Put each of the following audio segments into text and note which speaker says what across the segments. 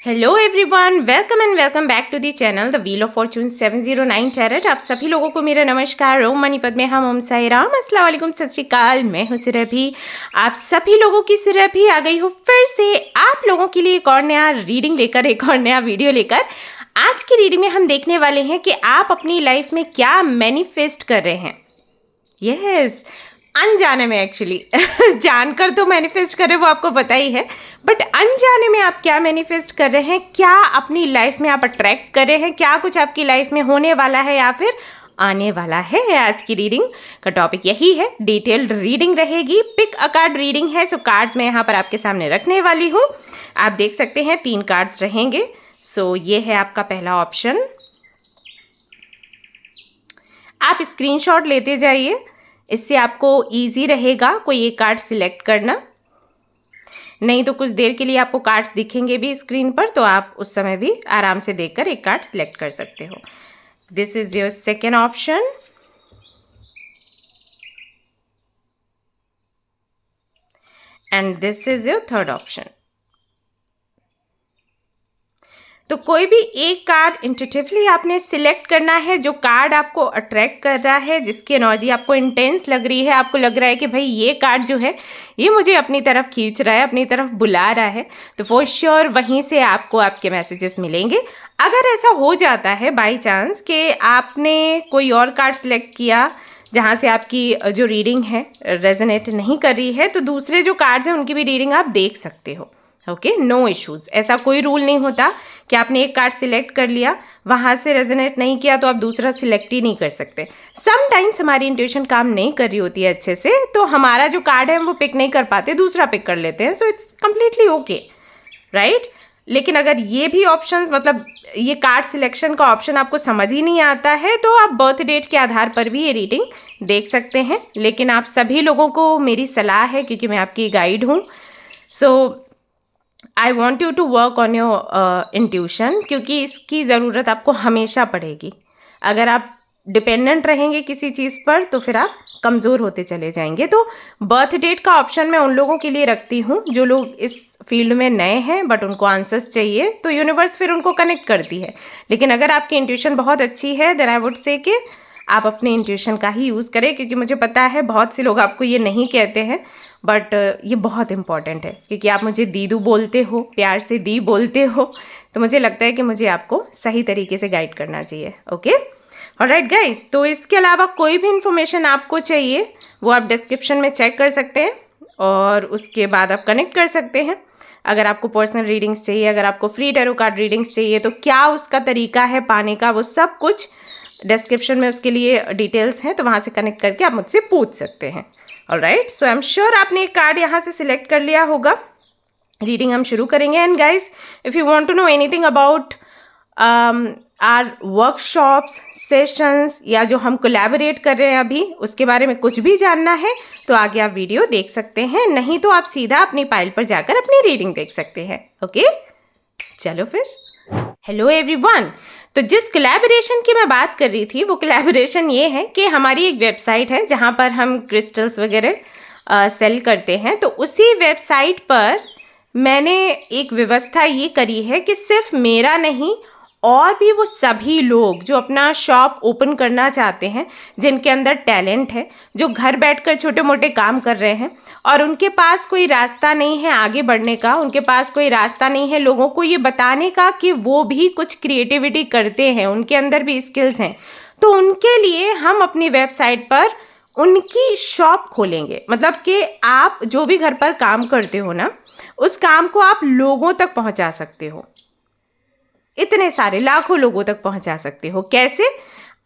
Speaker 1: Hello everyone, welcome and welcome back to the channel the wheel of fortune 709 tarot. आप सभी लोगों को मेरा नमस्कार। ओम मनी पद्मे हम ओम साई राम, अस्सलाम वालेकुम, सत श्री अकाल। मैं हूँ सुरभि। आप सभी लोगों की सुरभि आ गई हूँ फिर से आप लोगों के लिए एक और नया रीडिंग लेकर, एक और नया वीडियो लेकर। आज की रीडिंग में हम देखने वाले हैं कि आप अपनी लाइफ में क्या मैनिफेस्ट कर रहे हैं। यस, अनजाने में एक्चुअली जानकर तो मैनिफेस्ट कर रहे वो आपको पता ही है, बट अनजाने में आप क्या मैनिफेस्ट कर रहे हैं, क्या अपनी लाइफ में आप अट्रैक्ट कर रहे हैं, क्या कुछ आपकी लाइफ में होने वाला है या फिर आने वाला है। आज की रीडिंग का टॉपिक यही है। डिटेल्ड रीडिंग रहेगी, पिक अ कार्ड रीडिंग है। सो कार्ड्स मैं यहाँ पर आपके सामने रखने वाली हूँ। आप देख सकते हैं 3 कार्ड्स रहेंगे। सो ये है आपका पहला ऑप्शन। आप स्क्रीनशॉट लेते जाइए, इससे आपको इजी रहेगा कोई एक कार्ड सिलेक्ट करना। नहीं तो कुछ देर के लिए आपको कार्ड्स दिखेंगे भी स्क्रीन पर, तो आप उस समय भी आराम से देखकर एक कार्ड सिलेक्ट कर सकते हो। This is your second option. And this is your third option. तो कोई भी एक कार्ड इंट्यूटिवली आपने सिलेक्ट करना है, जो कार्ड आपको अट्रैक्ट कर रहा है, जिसकी एनर्जी आपको इंटेंस लग रही है, आपको लग रहा है कि भाई ये कार्ड जो है ये मुझे अपनी तरफ खींच रहा है, अपनी तरफ बुला रहा है, तो फॉर श्योर वहीं से आपको आपके मैसेजेस मिलेंगे। अगर ऐसा हो जाता है बाई चांस कि आपने कोई और कार्ड सिलेक्ट किया जहाँ से आपकी जो रीडिंग है रेजोनेट नहीं कर रही है, तो दूसरे जो कार्ड्स हैं उनकी भी रीडिंग आप देख सकते हो। Okay, no issues. ऐसा कोई रूल नहीं होता कि आपने एक कार्ड सिलेक्ट कर लिया, वहाँ से रेजोनेट नहीं किया तो आप दूसरा सिलेक्ट ही नहीं कर सकते। समटाइम्स हमारी इंट्यूशन काम नहीं कर रही होती है अच्छे से, तो हमारा जो कार्ड है वो पिक नहीं कर पाते, दूसरा पिक कर लेते हैं। So it's completely okay, right. लेकिन अगर ये भी ऑप्शन, मतलब ये कार्ड सिलेक्शन का ऑप्शन आपको समझ ही नहीं आता है, तो आप बर्थ डेट के आधार पर भी ये रीडिंग देख सकते हैं। लेकिन आप सभी लोगों को मेरी सलाह है, क्योंकि मैं आपकी गाइड हूँ, so I want you to work on your intuition, क्योंकि इसकी ज़रूरत आपको हमेशा पड़ेगी। अगर आप डिपेंडेंट रहेंगे किसी चीज़ पर तो फिर आप कमज़ोर होते चले जाएंगे। तो बर्थ डेट का ऑप्शन मैं उन लोगों के लिए रखती हूँ जो लोग इस फील्ड में नए हैं बट उनको आंसर्स चाहिए, तो यूनिवर्स फिर उनको कनेक्ट करती है। लेकिन अगर आपकी इंट्यूशन बहुत अच्छी है, देन आई वुड से कि आप अपने इंट्यूशन का ही यूज़ करें, क्योंकि मुझे पता है बहुत से लोग आपको ये नहीं कहते हैं, बट ये बहुत इंपॉर्टेंट है। क्योंकि आप मुझे दीदू बोलते हो, प्यार से दी बोलते हो, तो मुझे लगता है कि मुझे आपको सही तरीके से गाइड करना चाहिए। Okay, alright guys. तो इसके अलावा कोई भी इंफॉर्मेशन आपको चाहिए वो आप डिस्क्रिप्शन में चेक कर सकते हैं और उसके बाद आप कनेक्ट कर सकते हैं। अगर आपको पर्सनल रीडिंग्स चाहिए, अगर आपको फ्री टैरो कार्ड रीडिंग्स चाहिए, तो क्या उसका तरीका है पाने का, वो सब कुछ डिस्क्रिप्शन में उसके लिए डिटेल्स हैं, तो वहाँ से कनेक्ट करके आप मुझसे पूछ सकते हैं। Alright, so I am sure आपने एक कार्ड यहाँ से सिलेक्ट कर लिया होगा। रीडिंग हम शुरू करेंगे। And guys, if you want to know anything about our workshops, sessions, या जो हम कोलैबोरेट कर रहे हैं अभी, उसके बारे में कुछ भी जानना है तो आगे आप वीडियो देख सकते हैं, नहीं तो आप सीधा अपनी फाइल पर जाकर अपनी रीडिंग देख सकते हैं। ओके, चलो फिर। Hello everyone. तो जिस कोलैबोरेशन की मैं बात कर रही थी वो कोलैबोरेशन ये है कि हमारी एक वेबसाइट है जहाँ पर हम क्रिस्टल्स वगैरह सेल करते हैं। तो उसी वेबसाइट पर मैंने एक व्यवस्था ये करी है कि सिर्फ मेरा नहीं, और भी वो सभी लोग जो अपना शॉप ओपन करना चाहते हैं, जिनके अंदर टैलेंट है, जो घर बैठकर छोटे मोटे काम कर रहे हैं और उनके पास कोई रास्ता नहीं है आगे बढ़ने का, उनके पास कोई रास्ता नहीं है लोगों को ये बताने का कि वो भी कुछ क्रिएटिविटी करते हैं, उनके अंदर भी स्किल्स हैं, तो उनके लिए हम अपनी वेबसाइट पर उनकी शॉप खोलेंगे। मतलब कि आप जो भी घर पर काम करते हो ना, उस काम को आप लोगों तक पहुंचा सकते हो, इतने सारे लाखों लोगों तक पहुंचा सकते हो। कैसे?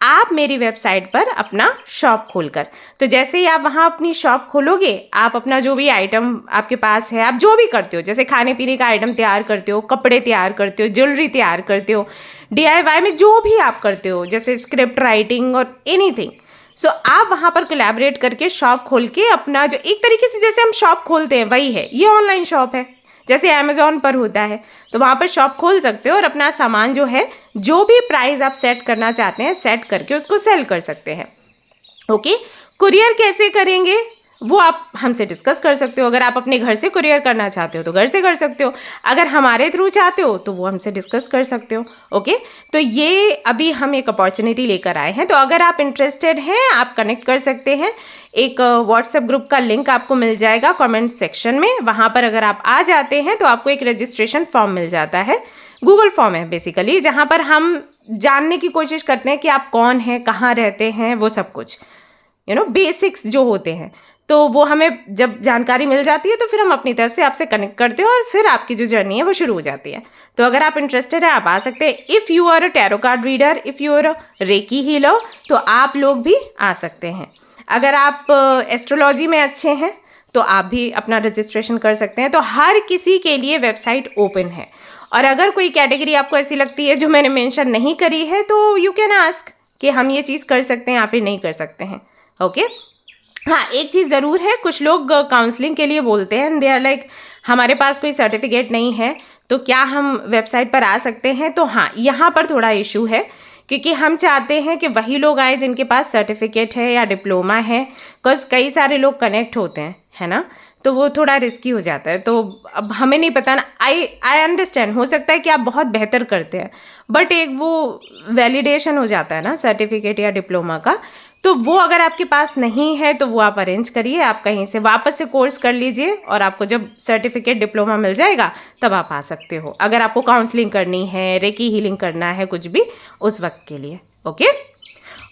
Speaker 1: आप मेरी वेबसाइट पर अपना शॉप खोलकर। तो जैसे ही आप वहाँ अपनी शॉप खोलोगे, आप अपना जो भी आइटम आपके पास है, आप जो भी करते हो, जैसे खाने पीने का आइटम तैयार करते हो, कपड़े तैयार करते हो, ज्वेलरी तैयार करते हो, DIY में जो भी आप करते हो, जैसे स्क्रिप्ट राइटिंग और एनीथिंग, सो आप वहाँ पर कोलैबोरेट करके शॉप खोल के अपना, जो एक तरीके से जैसे हम शॉप खोलते हैं वही है, ये ऑनलाइन शॉप है, जैसे अमेज़ॉन पर होता है, तो वहाँ पर शॉप खोल सकते हो और अपना सामान जो है, जो भी प्राइस आप सेट करना चाहते हैं, सेट करके उसको सेल कर सकते हैं। ओके, कुरियर कैसे करेंगे? वो आप हमसे डिस्कस कर सकते हो। अगर आप अपने घर से कुरियर करना चाहते हो तो घर से कर सकते हो, अगर हमारे थ्रू चाहते हो तो वो हमसे डिस्कस कर सकते हो। ओके, तो ये अभी हम एक अपॉर्चुनिटी लेकर आए हैं, तो अगर आप इंटरेस्टेड हैं आप कनेक्ट कर सकते हैं। एक व्हाट्सएप ग्रुप का लिंक आपको मिल जाएगा कमेंट सेक्शन में, वहाँ पर अगर आप आ जाते हैं तो आपको एक रजिस्ट्रेशन फॉर्म मिल जाता है। गूगल फॉर्म है बेसिकली, जहाँ पर हम जानने की कोशिश करते हैं कि आप कौन हैं, कहाँ रहते हैं, वो सब कुछ बेसिक्स जो होते हैं। तो वो हमें जब जानकारी मिल जाती है तो फिर हम अपनी तरफ से आपसे कनेक्ट करते हैं और फिर आपकी जो जर्नी है वो शुरू हो जाती है। तो अगर आप इंटरेस्टेड है आप आ सकते हैं। If you are a tarot card reader, if you are a reiki healer, तो आप लोग भी आ सकते हैं। अगर आप एस्ट्रोलॉजी में अच्छे हैं तो आप भी अपना रजिस्ट्रेशन कर सकते हैं। तो हर किसी के लिए वेबसाइट ओपन है, और अगर कोई कैटेगरी आपको ऐसी लगती है जो मैंने मेंशन नहीं करी है तो यू कैन आस्क कि हम ये चीज़ कर सकते हैं या फिर नहीं कर सकते हैं। ओके, हाँ एक चीज़ ज़रूर है, कुछ लोग काउंसलिंग के लिए बोलते हैं, दे आर लाइक हमारे पास कोई सर्टिफिकेट नहीं है तो क्या हम वेबसाइट पर आ सकते हैं। तो हाँ, यहाँ पर थोड़ा इशू है, क्योंकि हम चाहते हैं कि वही लोग आए जिनके पास सर्टिफिकेट है या डिप्लोमा है, बिकॉज कई सारे लोग कनेक्ट होते हैं, है ना, तो वो थोड़ा रिस्की हो जाता है। तो अब हमें नहीं पता ना, आई अंडरस्टैंड, हो सकता है कि आप बहुत बेहतर करते हैं, बट एक वो वैलिडेशन हो जाता है ना सर्टिफिकेट या डिप्लोमा का, तो वो अगर आपके पास नहीं है तो वो आप अरेंज करिए, आप कहीं से वापस से कोर्स कर लीजिए और आपको जब सर्टिफिकेट डिप्लोमा मिल जाएगा तब आप आ सकते हो, अगर आपको काउंसलिंग करनी है, रेकी हीलिंग करना है, कुछ भी उस वक्त के लिए। ओके,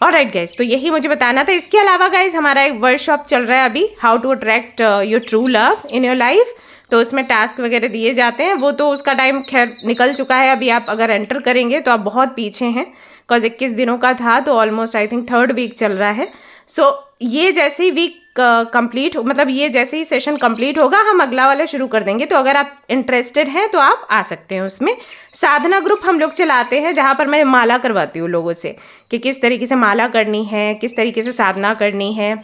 Speaker 1: ऑलराइट गाइज, तो यही मुझे बताना था। इसके अलावा गाइज हमारा एक वर्कशॉप चल रहा है अभी, how to attract your true love in your life. तो उसमें टास्क वगैरह दिए जाते हैं, वो तो उसका टाइम खैर निकल चुका है। अभी आप अगर एंटर करेंगे तो आप बहुत पीछे हैं, बिकॉज 21 दिनों का था, तो almost I think 3rd week चल रहा है। सो ये जैसे ही वीक कंप्लीट मतलब ये जैसे ही सेशन कंप्लीट होगा हम अगला वाला शुरू कर देंगे। तो अगर आप इंटरेस्टेड हैं तो आप आ सकते हैं उसमें। साधना ग्रुप हम लोग चलाते हैं जहाँ पर मैं माला करवाती हूँ लोगों से कि किस तरीके से माला करनी है, किस तरीके से साधना करनी है,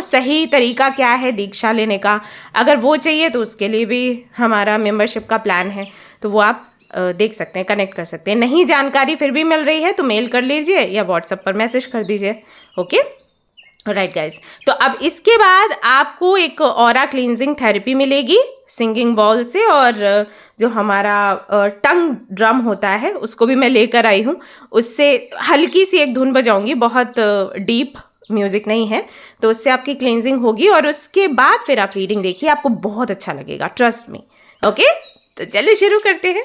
Speaker 1: सही तरीका क्या है दीक्षा लेने का। अगर वो चाहिए तो उसके लिए भी हमारा मेंबरशिप का प्लान है, तो वो आप देख सकते हैं, कनेक्ट कर सकते हैं। नहीं जानकारी फिर भी मिल रही है तो मेल कर लीजिए या व्हाट्सएप पर मैसेज कर दीजिए। ओके, राइट गाइज, तो अब इसके बाद आपको एक ऑरा क्लींजिंग थेरेपी मिलेगी सिंगिंग बॉल से, और जो हमारा टंग ड्रम होता है उसको भी मैं लेकर आई हूँ, उससे हल्की सी एक धुन बजाऊंगी, बहुत डीप म्यूजिक नहीं है, तो उससे आपकी क्लींजिंग होगी और उसके बाद फिर आप रीडिंग देखिए, आपको बहुत अच्छा लगेगा, ट्रस्ट मी। ओके, तो चलिए शुरू करते हैं।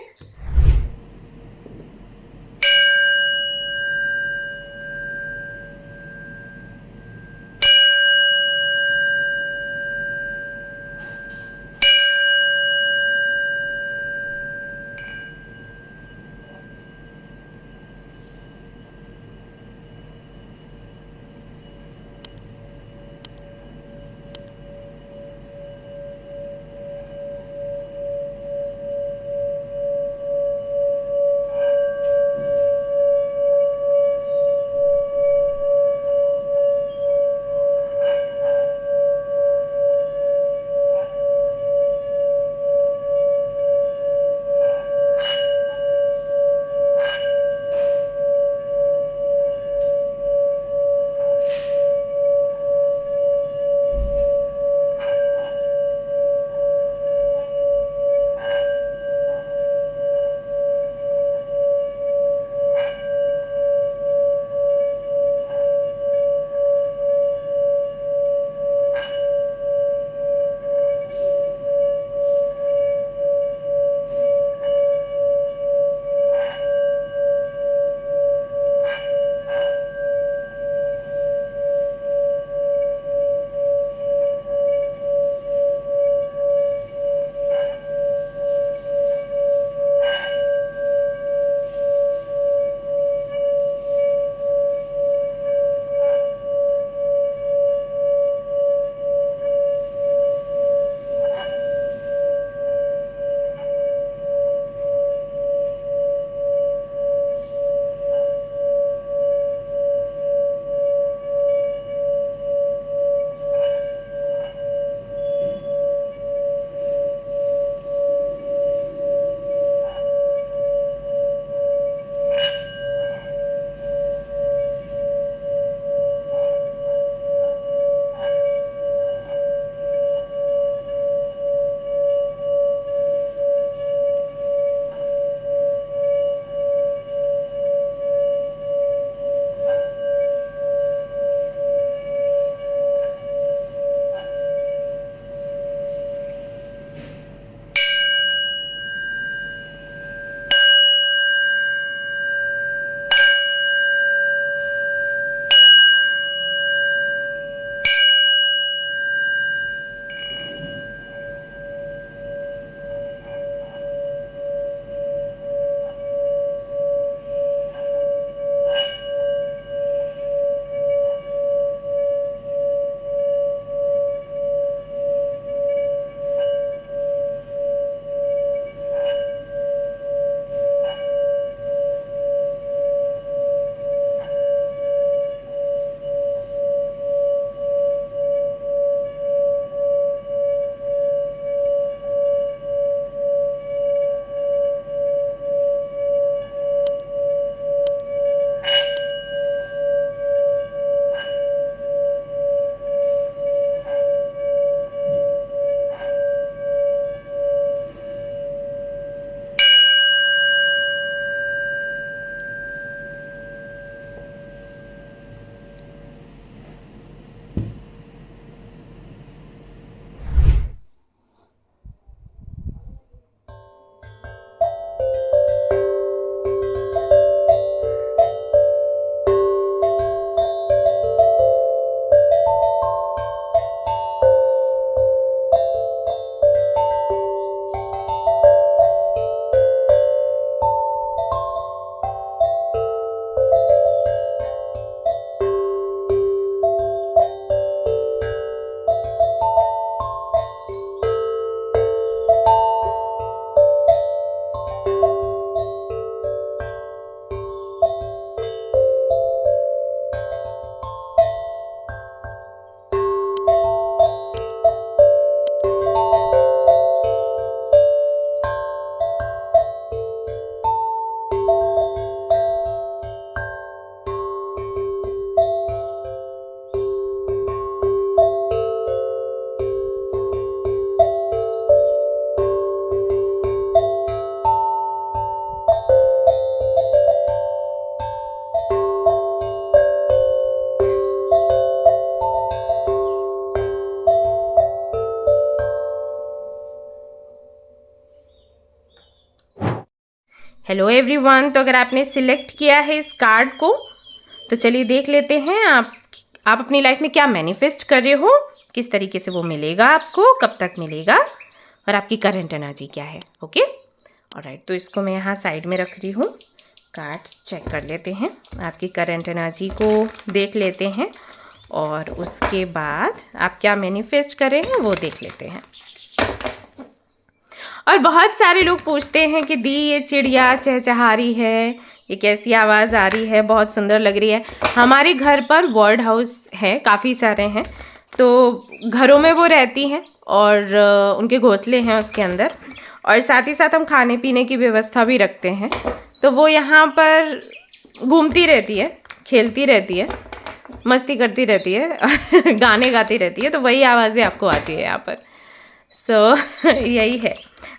Speaker 1: Hello everyone. तो अगर आपने सिलेक्ट किया है इस कार्ड को तो चलिए देख लेते हैं आप अपनी लाइफ में क्या मैनिफेस्ट कर रहे हो, किस तरीके से वो मिलेगा आपको, कब तक मिलेगा और आपकी करंट एनर्जी क्या है। ओके ऑलराइट, तो इसको मैं यहाँ साइड में रख रही हूँ। कार्ड्स चेक कर लेते हैं, आपकी करंट एनर्जी को देख लेते हैं और उसके बाद आप क्या मैनिफेस्ट कर रहे हैं वो देख लेते हैं। और बहुत सारे लोग पूछते हैं कि दी ये चिड़िया चहचहा रही है, ये कैसी आवाज़ आ रही है, बहुत सुंदर लग रही है। हमारे घर पर बर्ड हाउस है, काफ़ी सारे हैं, तो घरों में वो रहती हैं और उनके घोंसले हैं उसके अंदर, और साथ ही साथ हम खाने पीने की व्यवस्था भी रखते हैं। तो वो यहाँ पर घूमती रहती है, खेलती रहती है, मस्ती करती रहती है गाने गाती रहती है, तो वही आवाज़ें आपको आती है यहाँ पर। यही है,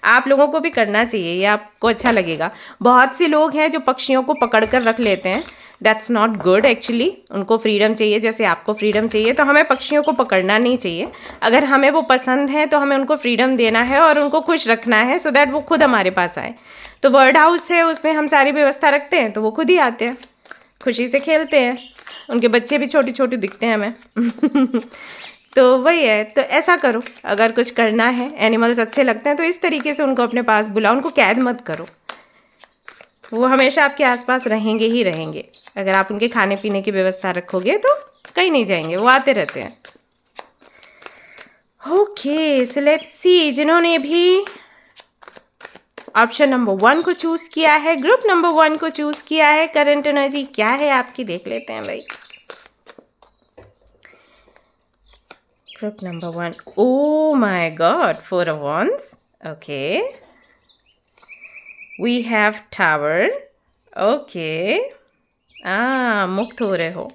Speaker 1: आप लोगों को भी करना चाहिए, ये आपको अच्छा लगेगा। बहुत से लोग हैं जो पक्षियों को पकड़ कर रख लेते हैं, दैट्स नॉट गुड एक्चुअली। उनको फ्रीडम चाहिए, जैसे आपको फ्रीडम चाहिए, तो हमें पक्षियों को पकड़ना नहीं चाहिए। अगर हमें वो पसंद है तो हमें उनको फ्रीडम देना है और उनको खुश रखना है, सो दैट वो खुद हमारे पास आए। तो बर्ड हाउस है, उसमें हम सारी व्यवस्था रखते हैं, तो वो खुद ही आते हैं, खुशी से खेलते हैं। उनके बच्चे भी छोटे छोटे दिखते हैं हमें तो वही है, तो ऐसा करो, अगर कुछ करना है, एनिमल्स अच्छे लगते हैं तो इस तरीके से उनको अपने पास बुलाओ, उनको कैद मत करो, वो हमेशा आपके आसपास रहेंगे ही रहेंगे। अगर आप उनके खाने पीने की व्यवस्था रखोगे तो कहीं नहीं जाएंगे, वो आते रहते हैं। ओके सो लेट्स सी, जिन्होंने भी ऑप्शन नंबर 1 को चूज़ किया है, ग्रुप नंबर 1 को चूज़ किया है, करंट एनर्जी क्या है आपकी देख लेते हैं भाई। Group number 1. Oh my god, 4 of wands. Okay. We have tower. Okay. मुक्त हो रहे हो.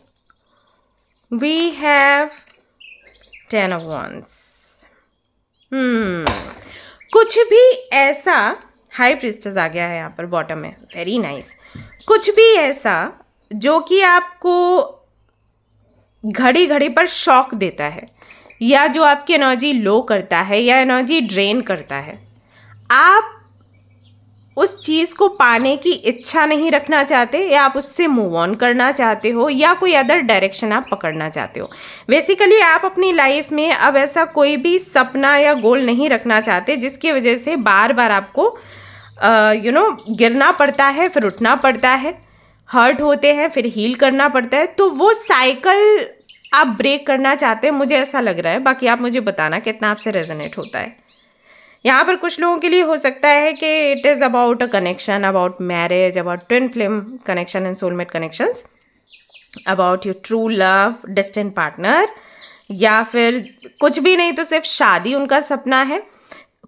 Speaker 1: We have 10 of wands. कुछ भी ऐसा, हाई प्रिस्टेस आ गया है यहाँ पर बॉटम में, वेरी नाइस। कुछ भी ऐसा जो कि आपको घड़ी घड़ी पर शॉक देता है, या जो आपकी एनर्जी लो करता है या एनर्जी ड्रेन करता है, आप उस चीज़ को पाने की इच्छा नहीं रखना चाहते, या आप उससे मूव ऑन करना चाहते हो, या कोई अदर डायरेक्शन आप पकड़ना चाहते हो। बेसिकली आप अपनी लाइफ में अब ऐसा कोई भी सपना या गोल नहीं रखना चाहते जिसकी वजह से बार बार आपको गिरना पड़ता है, फिर उठना पड़ता है, हर्ट होते हैं, फिर हील करना पड़ता है। तो वो साइकिल आप ब्रेक करना चाहते हैं, मुझे ऐसा लग रहा है। बाकी आप मुझे बताना कितना आपसे रेजोनेट होता है। यहाँ पर कुछ लोगों के लिए हो सकता है कि it is about a connection, about marriage, about twin flame connection and soulmate connections, about your true love, destined partner, या फिर कुछ भी नहीं तो सिर्फ शादी उनका सपना है।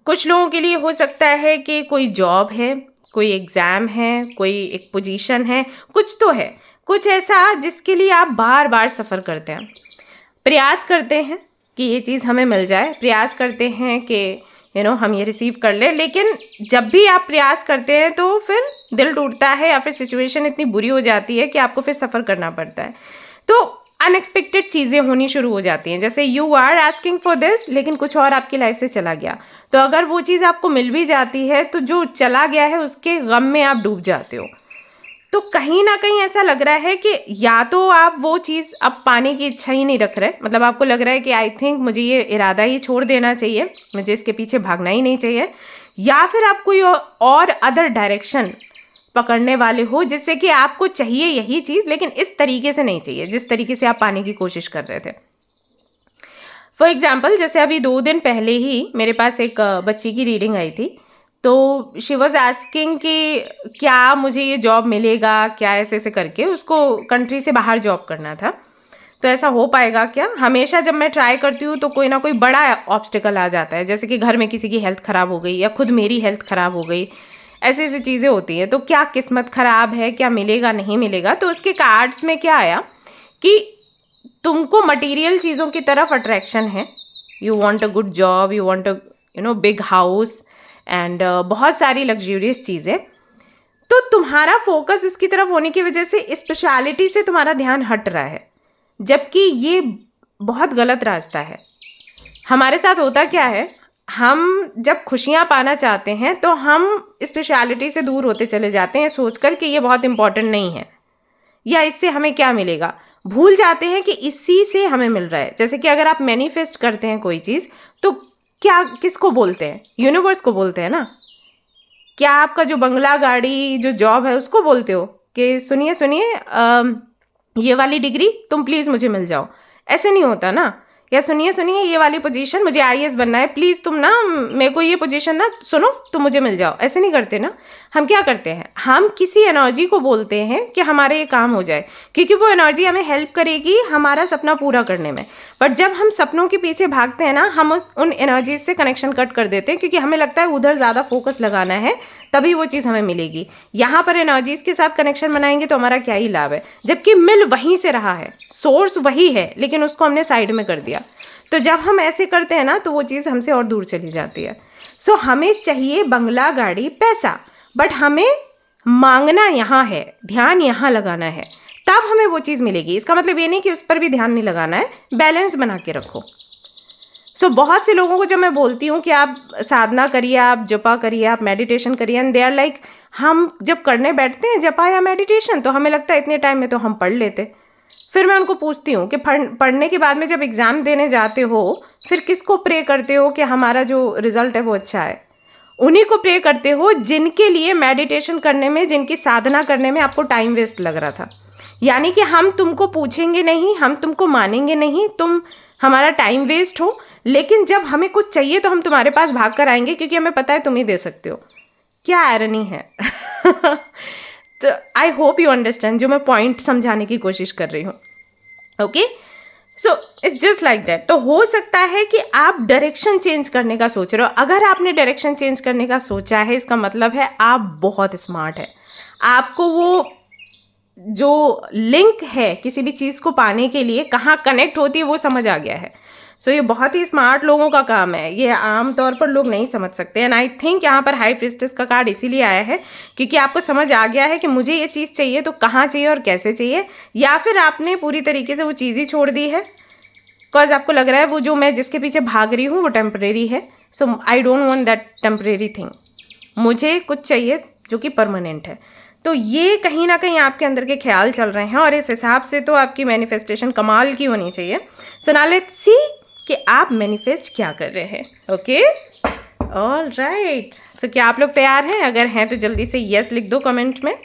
Speaker 1: कुछ लोगों के लिए हो सकता है कि कोई जॉब है, कोई एग्ज़ाम है, कोई एक पोजीशन है, कुछ तो है, कुछ ऐसा जिसके लिए आप बार बार सफ़र करते हैं, प्रयास करते हैं कि ये चीज़ हमें मिल जाए, प्रयास करते हैं कि हम ये रिसीव कर लें, लेकिन जब भी आप प्रयास करते हैं तो फिर दिल टूटता है या फिर सिचुएशन इतनी बुरी हो जाती है कि आपको फिर सफ़र करना पड़ता है। तो अनएक्सपेक्टेड चीज़ें होनी शुरू हो जाती हैं, जैसे you are asking for this, लेकिन कुछ और आपकी लाइफ से चला गया। तो अगर वो चीज़ आपको मिल भी जाती है तो जो चला गया है उसके गम में आप डूब जाते हो। तो कहीं ना कहीं ऐसा लग रहा है कि या तो आप वो चीज़ अब पाने की इच्छा ही नहीं रख रहे, मतलब आपको लग रहा है कि आई थिंक मुझे ये इरादा ही छोड़ देना चाहिए, मुझे इसके पीछे भागना ही नहीं चाहिए, या फिर आप कोई और अदर डायरेक्शन पकड़ने वाले हो जिससे कि आपको चाहिए यही चीज़, लेकिन इस तरीके से नहीं चाहिए जिस तरीके से आप पाने की कोशिश कर रहे थे। फॉर एग्जाम्पल, जैसे अभी 2 दिन पहले ही मेरे पास एक बच्ची की रीडिंग आई थी, तो शी वॉज आस्किंग कि क्या मुझे ये जॉब मिलेगा क्या, ऐसे ऐसे करके उसको कंट्री से बाहर जॉब करना था। तो ऐसा हो पाएगा क्या? हमेशा जब मैं ट्राई करती हूँ तो कोई ना कोई बड़ा ऑब्स्टिकल आ जाता है, जैसे कि घर में किसी की हेल्थ ख़राब हो गई या खुद मेरी हेल्थ ख़राब हो गई, ऐसी ऐसी चीज़ें होती हैं। तो क्या किस्मत ख़राब है, क्या मिलेगा नहीं मिलेगा? तो उसके कार्ड्स में क्या आया कि तुमको मटीरियल चीज़ों की तरफ अट्रैक्शन है, you want a good job, you want a big house and बहुत सारी लग्जूरियस चीज़ें। तो तुम्हारा फोकस उसकी तरफ होने की वजह से स्पेशलिटी से तुम्हारा ध्यान हट रहा है, जबकि ये बहुत गलत रास्ता है। हमारे साथ होता क्या है, हम जब खुशियाँ पाना चाहते हैं तो हम स्पेशलिटी से दूर होते चले जाते हैं सोचकर कि ये बहुत इंपॉर्टेंट नहीं है या इससे हमें क्या मिलेगा। भूल जाते हैं कि इसी से हमें मिल रहा है। जैसे कि अगर आप मैनिफेस्ट करते हैं कोई चीज़ तो क्या किसको बोलते हैं? यूनिवर्स को बोलते हैं ना। क्या आपका जो बंगला, गाड़ी, जो जॉब है उसको बोलते हो कि सुनिए सुनिए ये वाली डिग्री तुम प्लीज़ मुझे मिल जाओ? ऐसे नहीं होता ना। या सुनिए सुनिए ये वाली पोजीशन, मुझे आईएएस बनना है, प्लीज़ तुम ना मेरे को ये पोजीशन ना सुनो, तुम मुझे मिल जाओ। ऐसे नहीं करते ना। हम क्या करते हैं? हम किसी एनर्जी को बोलते हैं कि हमारे ये काम हो जाए, क्योंकि वो एनर्जी हमें हेल्प करेगी हमारा सपना पूरा करने में। बट जब हम सपनों के पीछे भागते हैं ना, हम उन एनर्जीज से कनेक्शन कट कर देते हैं, क्योंकि हमें लगता है उधर ज़्यादा फोकस लगाना है तभी वो चीज़ हमें मिलेगी। यहाँ पर एनर्जीज के साथ कनेक्शन बनाएंगे तो हमारा क्या ही लाभ है, जबकि मिल वहीं से रहा है, सोर्स वही है, लेकिन उसको हमने साइड में कर दिया। तो जब हम ऐसे करते हैं ना तो वो चीज़ हमसे और दूर चली जाती है। सो हमें चाहिए बंगला, गाड़ी, पैसा, बट हमें मांगना यहाँ है, ध्यान यहाँ लगाना है, तब हमें वो चीज़ मिलेगी। इसका मतलब ये नहीं कि उस पर भी ध्यान नहीं लगाना है, बैलेंस बना के रखो। सो बहुत से लोगों को जब मैं बोलती हूँ कि आप साधना करिए, आप जपा करिए, आप मेडिटेशन करिए, एंड दे आर लाइक, हम जब करने बैठते हैं जपा या मेडिटेशन तो हमें लगता है इतने टाइम में तो हम पढ़ लेते। फिर मैं उनको पूछती हूँ कि पढ़ने के बाद में जब एग्ज़ाम देने जाते हो फिर किसको प्रे करते हो कि हमारा जो रिजल्ट है वो अच्छा है? उन्हीं को प्रे करते हो जिनके लिए मेडिटेशन करने में, जिनकी साधना करने में आपको टाइम वेस्ट लग रहा था। यानी कि हम तुमको पूछेंगे नहीं, हम तुमको मानेंगे नहीं, तुम हमारा टाइम वेस्ट हो, लेकिन जब हमें कुछ चाहिए तो हम तुम्हारे पास भाग कर आएंगे क्योंकि हमें पता है तुम ही दे सकते हो। क्या आयरनी है। तो आई होप यू अंडरस्टैंड जो मैं पॉइंट समझाने की कोशिश कर रही हूँ। Okay, so it's just like that. तो हो सकता है कि आप डायरेक्शन चेंज करने का सोच रहे हो। अगर आपने डायरेक्शन चेंज करने का सोचा है, इसका मतलब है आप बहुत स्मार्ट है। आपको वो जो लिंक है किसी भी चीज़ को पाने के लिए कहाँ कनेक्ट होती है वो समझ आ गया है। सो ये बहुत ही स्मार्ट लोगों का काम है, ये आम तौर पर लोग नहीं समझ सकते। एंड आई थिंक यहाँ पर हाई प्रिस्टेस का कार्ड इसीलिए आया है क्योंकि आपको समझ आ गया है कि मुझे ये चीज़ चाहिए तो कहाँ चाहिए और कैसे चाहिए, या फिर आपने पूरी तरीके से वो चीज़ ही छोड़ दी है बिकॉज आपको लग रहा है वो जो मैं जिसके पीछे भाग रही हूँ वो टेम्परेरी है। So I don't want that temporary thing, मुझे कुछ चाहिए जो कि परमानेंट है। तो ये कहीं ना कहीं आपके अंदर के ख्याल चल रहे हैं और इस हिसाब से तो आपकी मैनिफेस्टेशन कमाल की होनी चाहिए। सो नाउ लेट्स सी कि आप मैनिफेस्ट क्या कर रहे हैं। Okay, all right. सो क्या आप लोग तैयार हैं? अगर हैं तो जल्दी से यस लिख दो कमेंट में,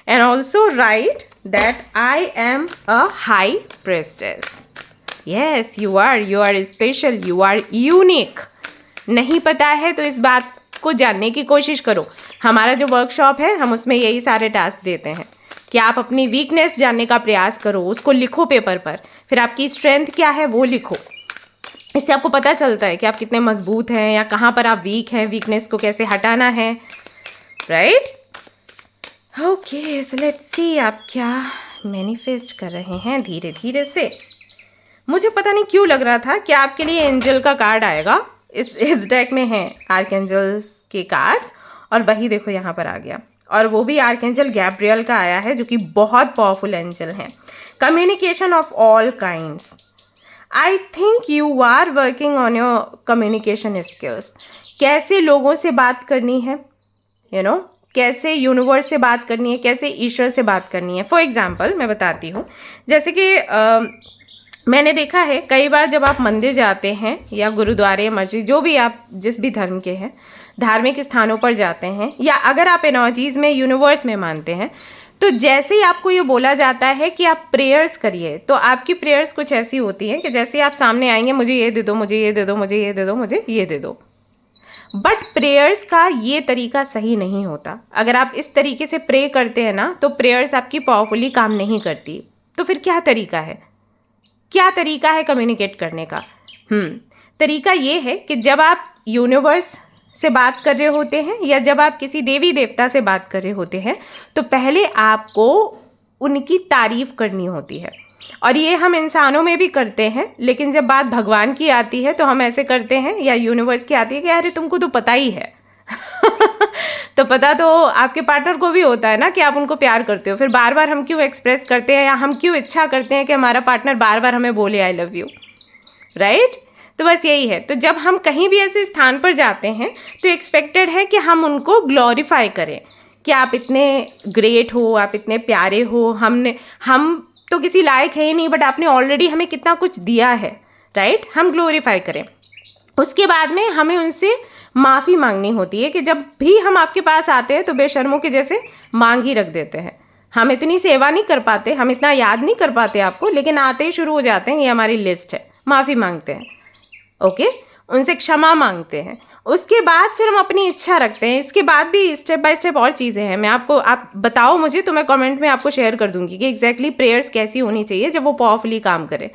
Speaker 1: and also write that I am a high priestess. Yes, you are special, you are unique. नहीं पता है तो इस बात को जानने की कोशिश करो। हमारा जो वर्कशॉप है हम उसमें यही सारे टास्क देते हैं कि आप अपनी वीकनेस जानने का प्रयास करो, उसको लिखो पेपर पर, फिर आपकी स्ट्रेंथ क्या है वो लिखो। इससे आपको पता चलता है कि आप कितने मजबूत हैं या कहाँ पर आप वीक हैं, वीकनेस को कैसे हटाना है, right? Okay, so let's see आप क्या मैनिफेस्ट कर रहे हैं धीरे धीरे से। मुझे पता नहीं क्यों लग रहा था कि आपके लिए एंजल का कार्ड आएगा। इस डेक में है आर्कएंजल्स के कार्ड्स और वही देखो यहाँ पर आ गया, और वो भी आर्कएंजल गैब्रियल का आया है जो कि बहुत पावरफुल एंजल हैं। Communication of all kinds. I think you are working on your communication skills. कैसे लोगों से बात करनी है, you know, कैसे यूनिवर्स से बात करनी है, कैसे ईश्वर से बात करनी है। फॉर एग्जाम्पल मैं बताती हूँ, जैसे कि मैंने देखा है कई बार जब आप मंदिर जाते हैं या गुरुद्वारे, मस्जिद, जो भी आप जिस भी धर्म के हैं, धार्मिक स्थानों पर जाते हैं, या अगर आप एनर्जीज में, यूनिवर्स में मानते हैं, तो जैसे ही आपको ये बोला जाता है कि आप प्रेयर्स करिए, तो आपकी प्रेयर्स कुछ ऐसी होती हैं कि जैसे आप सामने आएंगे, मुझे ये दे दो, मुझे ये दे दो, मुझे ये दे दो, मुझे ये दे दो। बट प्रेयर्स का ये तरीका सही नहीं होता। अगर आप इस तरीके से प्रे करते हैं ना तो प्रेयर्स आपकी पावरफुली काम नहीं करती। तो फिर क्या तरीका है? क्या तरीका है कम्युनिकेट करने का? तरीका ये है कि जब आप यूनिवर्स से बात कर रहे होते हैं या जब आप किसी देवी देवता से बात कर रहे होते हैं तो पहले आपको उनकी तारीफ करनी होती है। और ये हम इंसानों में भी करते हैं, लेकिन जब बात भगवान की आती है तो हम ऐसे करते हैं, या यूनिवर्स की आती है कि अरे तुमको तो पता ही है। तो पता तो आपके पार्टनर को भी होता है ना कि आप उनको प्यार करते हो, फिर बार बार हम क्यों एक्सप्रेस करते हैं या हम क्यों इच्छा करते हैं कि हमारा पार्टनर बार बार हमें बोले आई लव यू, राइट? तो बस यही है। तो जब हम कहीं भी ऐसे स्थान पर जाते हैं तो एक्सपेक्टेड है कि हम उनको ग्लोरीफाई करें कि आप इतने ग्रेट हो, आप इतने प्यारे हो, हम तो किसी लायक है ही नहीं, बट आपने ऑलरेडी हमें कितना कुछ दिया है, राइट। हम ग्लोरीफाई करें। उसके बाद में हमें उनसे माफ़ी मांगनी होती है कि जब भी हम आपके पास आते हैं तो बेशर्मों के जैसे मांग ही रख देते हैं। हम इतनी सेवा नहीं कर पाते, हम इतना याद नहीं कर पाते आपको, लेकिन आते ही शुरू हो जाते हैं, ये हमारी लिस्ट है, माफ़ी मांगते हैं, ओके, उनसे क्षमा मांगते हैं। उसके बाद फिर हम अपनी इच्छा रखते हैं। इसके बाद भी स्टेप बाय स्टेप और चीज़ें हैं, आप बताओ मुझे तो मैं कमेंट में आपको शेयर कर दूंगी कि एग्जैक्टली प्रेयर्स कैसी होनी चाहिए जब वो पावरफुली काम करें।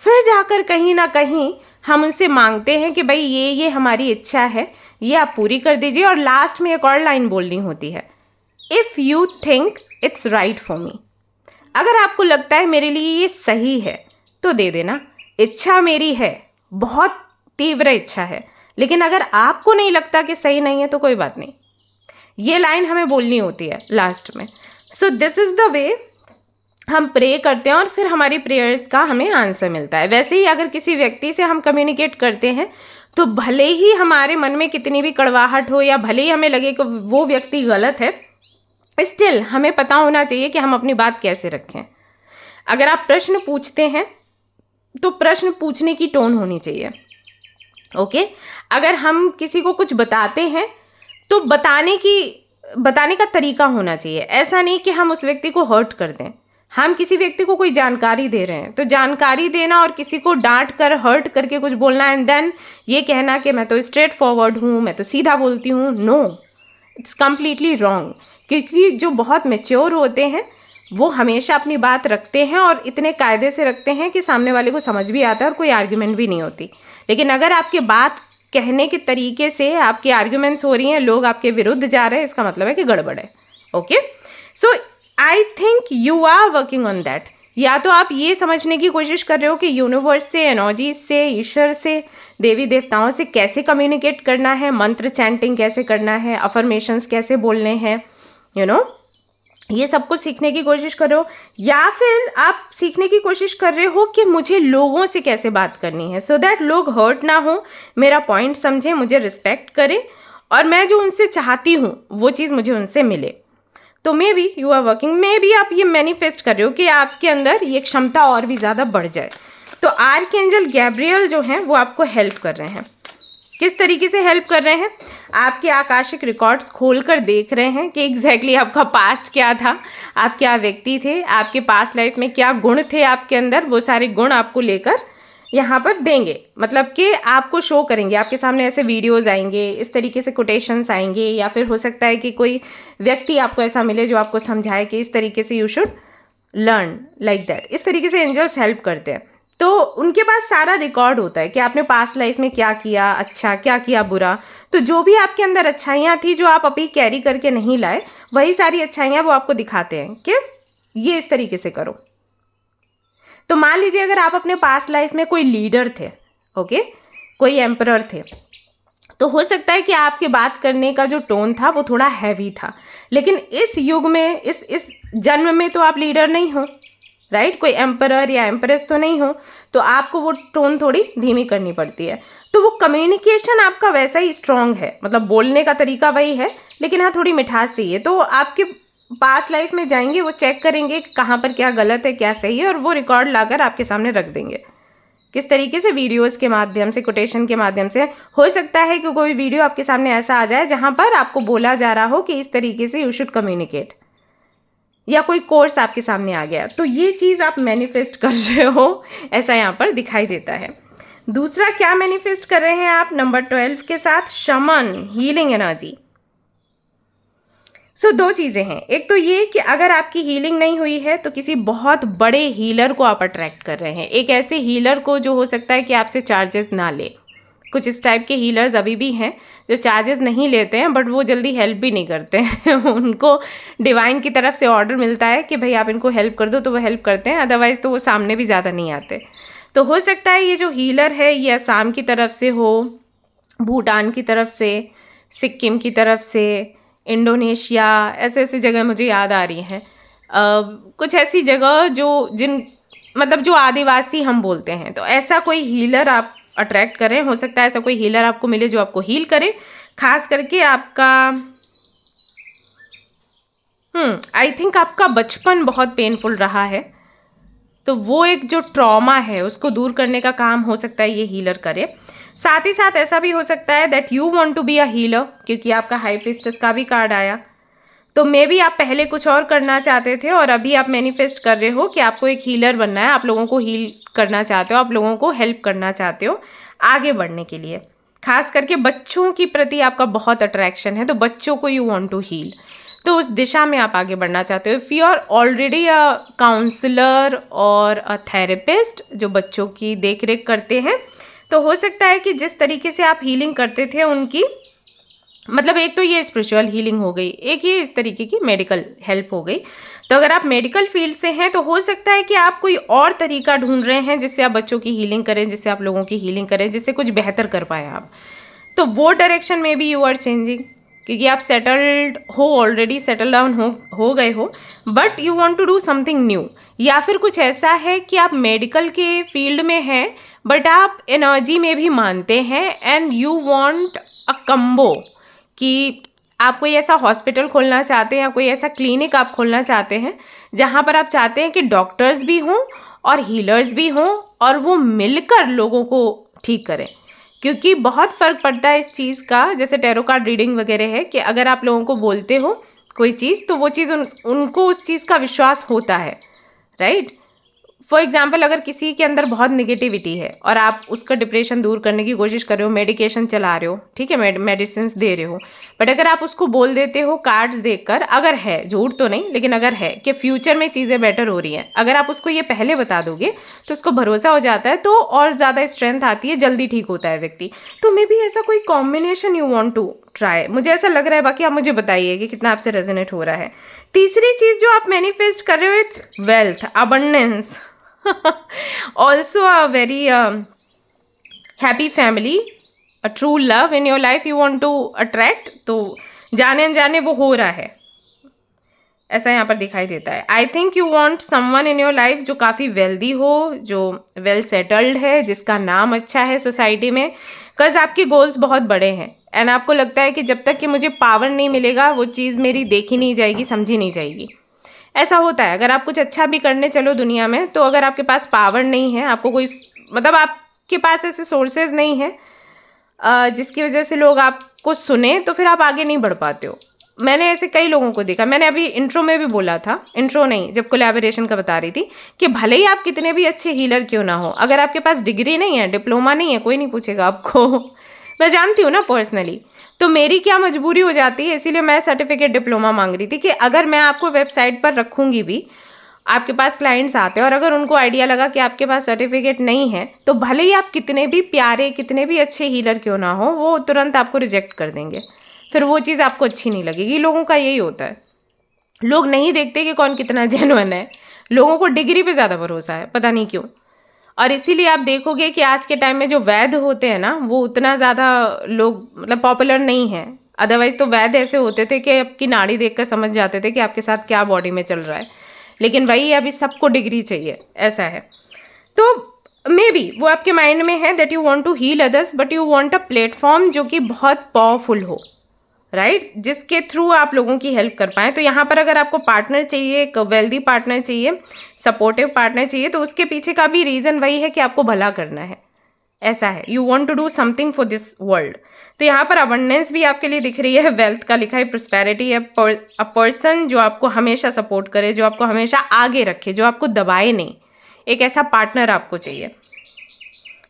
Speaker 1: फिर जाकर कहीं ना कहीं हम उनसे मांगते हैं कि भाई ये हमारी इच्छा है, ये आप पूरी कर दीजिए। और लास्ट में एक और लाइन बोलनी होती है, if you think it's right for me. अगर आपको लगता है मेरे लिए ये सही है तो दे देना। इच्छा मेरी है, बहुत तीव्र इच्छा है, लेकिन अगर आपको नहीं लगता कि सही नहीं है तो कोई बात नहीं। ये लाइन हमें बोलनी होती है लास्ट में। So this is the way हम प्रे करते हैं और फिर हमारी प्रेयर्स का हमें आंसर मिलता है। वैसे ही अगर किसी व्यक्ति से हम कम्युनिकेट करते हैं तो भले ही हमारे मन में कितनी भी कड़वाहट हो या भले ही हमें लगे कि वो व्यक्ति गलत है, स्टिल हमें पता होना चाहिए कि हम अपनी बात कैसे रखें। अगर आप प्रश्न पूछते हैं तो प्रश्न पूछने की टोन होनी चाहिए, ओके। अगर हम किसी को कुछ बताते हैं तो बताने का तरीका होना चाहिए। ऐसा नहीं कि हम उस व्यक्ति को हर्ट कर दें। हम किसी व्यक्ति को कोई जानकारी दे रहे हैं तो जानकारी देना और किसी को डांट कर हर्ट करके कुछ बोलना एंड देन ये कहना कि मैं तो स्ट्रेट फॉरवर्ड हूँ, मैं तो सीधा बोलती हूँ, नो, इट्स कम्प्लीटली रॉन्ग। क्योंकि जो बहुत मैच्योर होते हैं वो हमेशा अपनी बात रखते हैं और इतने कायदे से रखते हैं कि सामने वाले को समझ भी आता है और कोई आर्ग्यूमेंट भी नहीं होती। लेकिन अगर आपकी बात कहने के तरीके से आपकी आर्ग्यूमेंट्स हो रही हैं, लोग आपके विरुद्ध जा रहे हैं, इसका मतलब है कि गड़बड़ है, okay. So I think you are working on that. या तो आप ये समझने की कोशिश कर रहे हो कि यूनिवर्स से, एनर्जीज से, ईश्वर से, देवी देवताओं से कैसे कम्युनिकेट करना है, मंत्र चैंटिंग कैसे करना है, अफर्मेशंस कैसे बोलने हैं, ये सब कुछ सीखने की कोशिश कर रहे हो। या फिर आप सीखने की कोशिश कर रहे हो कि मुझे लोगों से कैसे बात करनी है सो दैट लोग हर्ट ना हो, मेरा पॉइंट समझें, मुझे रिस्पेक्ट करें और मैं जो उनसे चाहती हूँ वो चीज़ मुझे उनसे मिले। तो maybe you are working, maybe आप ये मैनिफेस्ट कर रहे हो कि आपके अंदर ये क्षमता और भी ज़्यादा बढ़ जाए। तो आर्कएंजल गैब्रियल जो हैं वो आपको हेल्प कर रहे हैं। किस तरीके से हेल्प कर रहे हैं? आपके आकाशिक रिकॉर्ड्स खोलकर देख रहे हैं कि एग्जैक्टली आपका पास्ट क्या था, आप क्या व्यक्ति थे, आपके पास्ट लाइफ में क्या गुण थे आपके अंदर, वो सारे गुण आपको लेकर यहाँ पर देंगे। मतलब कि आपको शो करेंगे, आपके सामने ऐसे वीडियोस आएंगे, इस तरीके से कोटेशंस आएंगे, या फिर हो सकता है कि कोई व्यक्ति आपको ऐसा मिले जो आपको समझाए कि इस तरीके से you should learn like that. इस तरीके से एंजल्स हेल्प करते हैं। तो उनके पास सारा रिकॉर्ड होता है कि आपने पास्ट लाइफ में क्या किया अच्छा, क्या किया बुरा। तो जो भी आपके अंदर अच्छाइयाँ थी जो आप अभी कैरी करके नहीं लाए, वही सारी अच्छाइयाँ वो आपको दिखाते हैं कि ये इस तरीके से करो। तो मान लीजिए अगर आप अपने पास्ट लाइफ में कोई लीडर थे, ओके, कोई एम्परर थे, तो हो सकता है कि आपके बात करने का जो टोन था वो थोड़ा हैवी था। लेकिन इस युग में, इस जन्म में तो आप लीडर नहीं हो, राइट, कोई एम्परर या एम्परेस तो नहीं हो, तो आपको वो टोन थोड़ी धीमी करनी पड़ती है। तो वो कम्युनिकेशन आपका वैसा ही स्ट्रांग है, मतलब बोलने का तरीका वही है, लेकिन हाँ थोड़ी मिठास चाहिए। तो आपके पास्ट लाइफ में जाएंगे, वो चेक करेंगे कहाँ पर क्या गलत है क्या सही है, और वो रिकॉर्ड लाकर आपके सामने रख देंगे। किस तरीके से? वीडियोस के माध्यम से, कोटेशन के माध्यम से। हो सकता है कि कोई वीडियो आपके सामने ऐसा आ जाए जहाँ पर आपको बोला जा रहा हो कि इस तरीके से यू शुड कम्युनिकेट, या कोई कोर्स आपके सामने आ गया, तो ये चीज़ आप मैनिफेस्ट कर रहे हो, ऐसा यहाँ पर दिखाई देता है। दूसरा क्या मैनिफेस्ट कर रहे हैं आप नंबर 12 के साथ? शमन, हीलिंग एनर्जी। सो दो चीज़ें हैं, एक तो ये कि अगर आपकी हीलिंग नहीं हुई है तो किसी बहुत बड़े हीलर को आप अट्रैक्ट कर रहे हैं, एक ऐसे हीलर को जो हो सकता है कि आपसे चार्जेस ना ले। कुछ इस टाइप के हीलर्स अभी भी हैं जो चार्जेस नहीं लेते हैं, बट वो जल्दी हेल्प भी नहीं करते हैं उनको डिवाइन की तरफ से ऑर्डर मिलता है कि भाई आप इनको हेल्प कर दो तो वो हेल्प करते हैं, अदरवाइज़ तो वो सामने भी ज़्यादा नहीं आते। तो हो सकता है ये जो हीलर है ये असम की तरफ से हो, भूटान की तरफ से, सिक्किम की तरफ से, इंडोनेशिया, ऐसे ऐसी जगह मुझे याद आ रही हैं। कुछ ऐसी जगह जो जो आदिवासी हम बोलते हैं, तो ऐसा कोई हीलर आप अट्रैक्ट करें। हो सकता है ऐसा कोई हीलर आपको मिले जो आपको हील करे, खास करके आपका आई थिंक आपका बचपन बहुत पेनफुल रहा है, तो वो एक जो ट्रॉमा है उसको दूर करने का काम हो सकता है ये हीलर करे। साथ ही साथ ऐसा भी हो सकता है that you want to be a healer, क्योंकि आपका हाई प्रीस्टेस का भी कार्ड आया, तो मे बी आप पहले कुछ और करना चाहते थे और अभी आप मैनिफेस्ट कर रहे हो कि आपको एक हीलर बनना है, आप लोगों को हील करना चाहते हो, आप लोगों को हेल्प करना चाहते हो आगे बढ़ने के लिए। खास करके बच्चों की प्रति आपका बहुत अट्रैक्शन है, तो बच्चों को यू वांट टू हील, तो उस दिशा में आप आगे बढ़ना चाहते हो। If you are already a counsellor और अ थेरेपिस्ट जो बच्चों की देख रेख करते हैं, तो हो सकता है कि जिस तरीके से आप हीलिंग करते थे उनकी, मतलब एक तो ये स्पिरिचुअल हीलिंग हो गई, एक ये इस तरीके की मेडिकल हेल्प हो गई। तो अगर आप मेडिकल फील्ड से हैं तो हो सकता है कि आप कोई और तरीका ढूंढ रहे हैं जिससे आप बच्चों की हीलिंग करें, जिससे आप लोगों की हीलिंग करें, जिससे कुछ बेहतर कर पाए आप। तो वो डायरेक्शन में भी यू आर चेंजिंग, क्योंकि आप सेटल्ड हो, ऑलरेडी सेटल डाउन हो गए हो, but you want to do something new. या फिर कुछ ऐसा है कि आप मेडिकल के फील्ड में हैं बट आप एनर्जी में भी मानते हैं, and you want a combo, कि आप कोई ऐसा हॉस्पिटल खोलना चाहते हैं या कोई ऐसा क्लिनिक आप खोलना चाहते हैं जहाँ पर आप चाहते हैं कि डॉक्टर्स भी हों और हीलर्स भी हों और वो मिलकर लोगों को ठीक करें। क्योंकि बहुत फ़र्क पड़ता है इस चीज़ का, जैसे टैरो कार्ड रीडिंग वगैरह है, कि अगर आप लोगों को बोलते हो कोई चीज़ तो वो चीज़ उनको उस चीज़ का विश्वास होता है, राइट। फॉर एग्जाम्पल, अगर किसी के अंदर बहुत निगेटिविटी है और आप उसका डिप्रेशन दूर करने की कोशिश कर रहे हो, मेडिकेशन चला रहे हो, ठीक है, मेडिसिन दे रहे हो, बट अगर आप उसको बोल देते हो कार्ड्स देखकर, अगर है, झूठ तो नहीं, लेकिन अगर है कि फ्यूचर में चीज़ें बेटर हो रही हैं, अगर आप उसको ये पहले बता दोगे तो उसको भरोसा हो जाता है, तो और ज़्यादा स्ट्रेंथ आती है, जल्दी ठीक होता है व्यक्ति। तो मे बी ऐसा कोई combination you want to try, मुझे ऐसा लग रहा है। बाकी आप मुझे बताइए कि कितना आपसे रेजोनेट हो रहा है। तीसरी चीज़ जो आप मैनिफेस्ट कर रहे हो, it's wealth, abundance, also a very happy family, a true love in your life you want to attract, तो जाने अनजाने वो हो रहा है, ऐसा यहाँ पर दिखाई देता है। आई think you want someone in your life जो काफ़ी वेल्दी हो, जो वेल सेटल्ड है, जिसका नाम अच्छा है सोसाइटी में, बिकॉज आपके गोल्स बहुत बड़े हैं एंड आपको लगता है कि जब तक कि मुझे पावर नहीं मिलेगा वो चीज़ मेरी देखी नहीं जाएगी, समझी नहीं जाएगी। ऐसा होता है अगर आप कुछ अच्छा भी करने चलो दुनिया में, तो अगर आपके पास पावर नहीं है, आपको कोई, मतलब आपके पास ऐसे सोर्सेज नहीं है जिसकी वजह से लोग आपको सुने, तो फिर आप आगे नहीं बढ़ पाते हो। मैंने ऐसे कई लोगों को देखा, मैंने अभी इंट्रो में भी बोला था, इंट्रो नहीं, जब कोलैबोरेशन का बता रही थी, कि भले ही आप कितने भी अच्छे हीलर क्यों ना हो, अगर आपके पास डिग्री नहीं है, डिप्लोमा नहीं है, कोई नहीं पूछेगा आपको। मैं जानती हूँ ना पर्सनली, तो मेरी क्या मजबूरी हो जाती है, इसीलिए मैं सर्टिफिकेट डिप्लोमा मांग रही थी कि अगर मैं आपको वेबसाइट पर रखूँगी भी, आपके पास क्लाइंट्स आते हैं और अगर उनको आइडिया लगा कि आपके पास सर्टिफिकेट नहीं है, तो भले ही आप कितने भी प्यारे, कितने भी अच्छे हीलर क्यों ना हो, वो तुरंत आपको रिजेक्ट कर देंगे, फिर वो चीज़ आपको अच्छी नहीं लगेगी। लोगों का यही होता है, लोग नहीं देखते कि कौन कितना जेन्युइन है, लोगों को डिग्री पे ज़्यादा भरोसा है, पता नहीं क्यों। और इसीलिए आप देखोगे कि आज के टाइम में जो वैद्य होते हैं ना, वो उतना ज़्यादा लोग, मतलब पॉपुलर नहीं है। अदरवाइज़ तो वैद्य ऐसे होते थे कि आपकी नाड़ी देखकर समझ जाते थे कि आपके साथ क्या बॉडी में चल रहा है, लेकिन वही अभी सबको डिग्री चाहिए, ऐसा है। तो मे बी वो आपके माइंड में है that you want to heal others, but you want a platform जो कि बहुत पावरफुल हो, राइट, जिसके थ्रू आप लोगों की हेल्प कर पाएँ। तो यहाँ पर अगर आपको पार्टनर चाहिए, एक वेल्दी पार्टनर चाहिए, सपोर्टिव पार्टनर चाहिए, तो उसके पीछे का भी रीज़न वही है कि आपको भला करना है, ऐसा है। You want to do something for this world. तो यहाँ पर अबंडेंस भी आपके लिए दिख रही है, वेल्थ का लिखा है, प्रोस्पेरिटी है, अ पर्सन जो आपको हमेशा सपोर्ट करे, जो आपको हमेशा आगे रखे, जो आपको दबाए नहीं, एक ऐसा पार्टनर आपको चाहिए।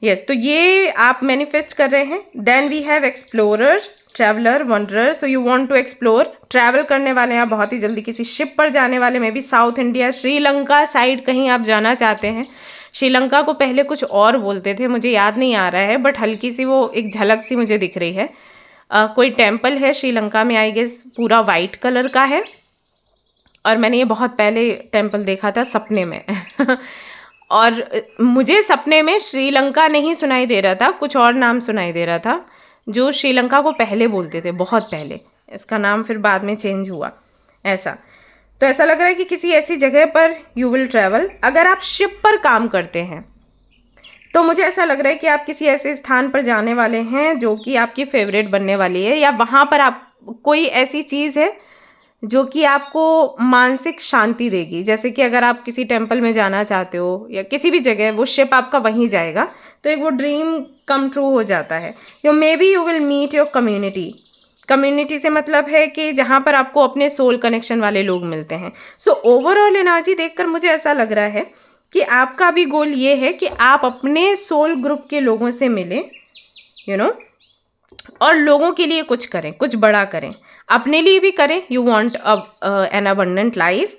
Speaker 1: यस, तो ये आप मैनिफेस्ट कर रहे हैं। Then we have explorer, traveller, wanderer. So you want to explore, travel करने वाले हैं आप बहुत ही जल्दी, किसी शिप पर जाने वाले में भी, साउथ इंडिया, श्रीलंका साइड कहीं आप जाना चाहते हैं। श्रीलंका को पहले कुछ और बोलते थे, मुझे याद नहीं आ रहा है, बट हल्की सी वो एक झलक सी मुझे दिख रही है। कोई टेम्पल है श्रीलंका में, आई गेस पूरा वाइट कलर का है, और मैंने ये बहुत पहले टेम्पल देखा था सपने में और मुझे सपने में श्रीलंका नहीं सुनाई दे रहा था, कुछ और नाम सुनाई दे रहा था जो श्रीलंका को पहले बोलते थे, बहुत पहले। इसका नाम फिर बाद में चेंज हुआ, ऐसा। तो ऐसा लग रहा है कि किसी ऐसी जगह पर यू विल ट्रैवल। अगर आप शिप पर काम करते हैं तो मुझे ऐसा लग रहा है कि आप किसी ऐसे स्थान पर जाने वाले हैं जो कि आपकी फेवरेट बनने वाली है, या वहाँ पर आप कोई ऐसी चीज़ है जो कि आपको मानसिक शांति देगी। जैसे कि अगर आप किसी टेम्पल में जाना चाहते हो या किसी भी जगह, वो शिप आपका वहीं जाएगा, तो एक वो ड्रीम कम ट्रू हो जाता है। Maybe you will meet your community. Community से मतलब है कि जहाँ पर आपको अपने सोल कनेक्शन वाले लोग मिलते हैं। सो ओवरऑल एनर्जी देखकर मुझे ऐसा लग रहा है कि आपका भी गोल ये है कि आप अपने सोल ग्रुप के लोगों से मिलें, यू नो, और लोगों के लिए कुछ करें, कुछ बड़ा करें, अपने लिए भी करें। You want an abundant life,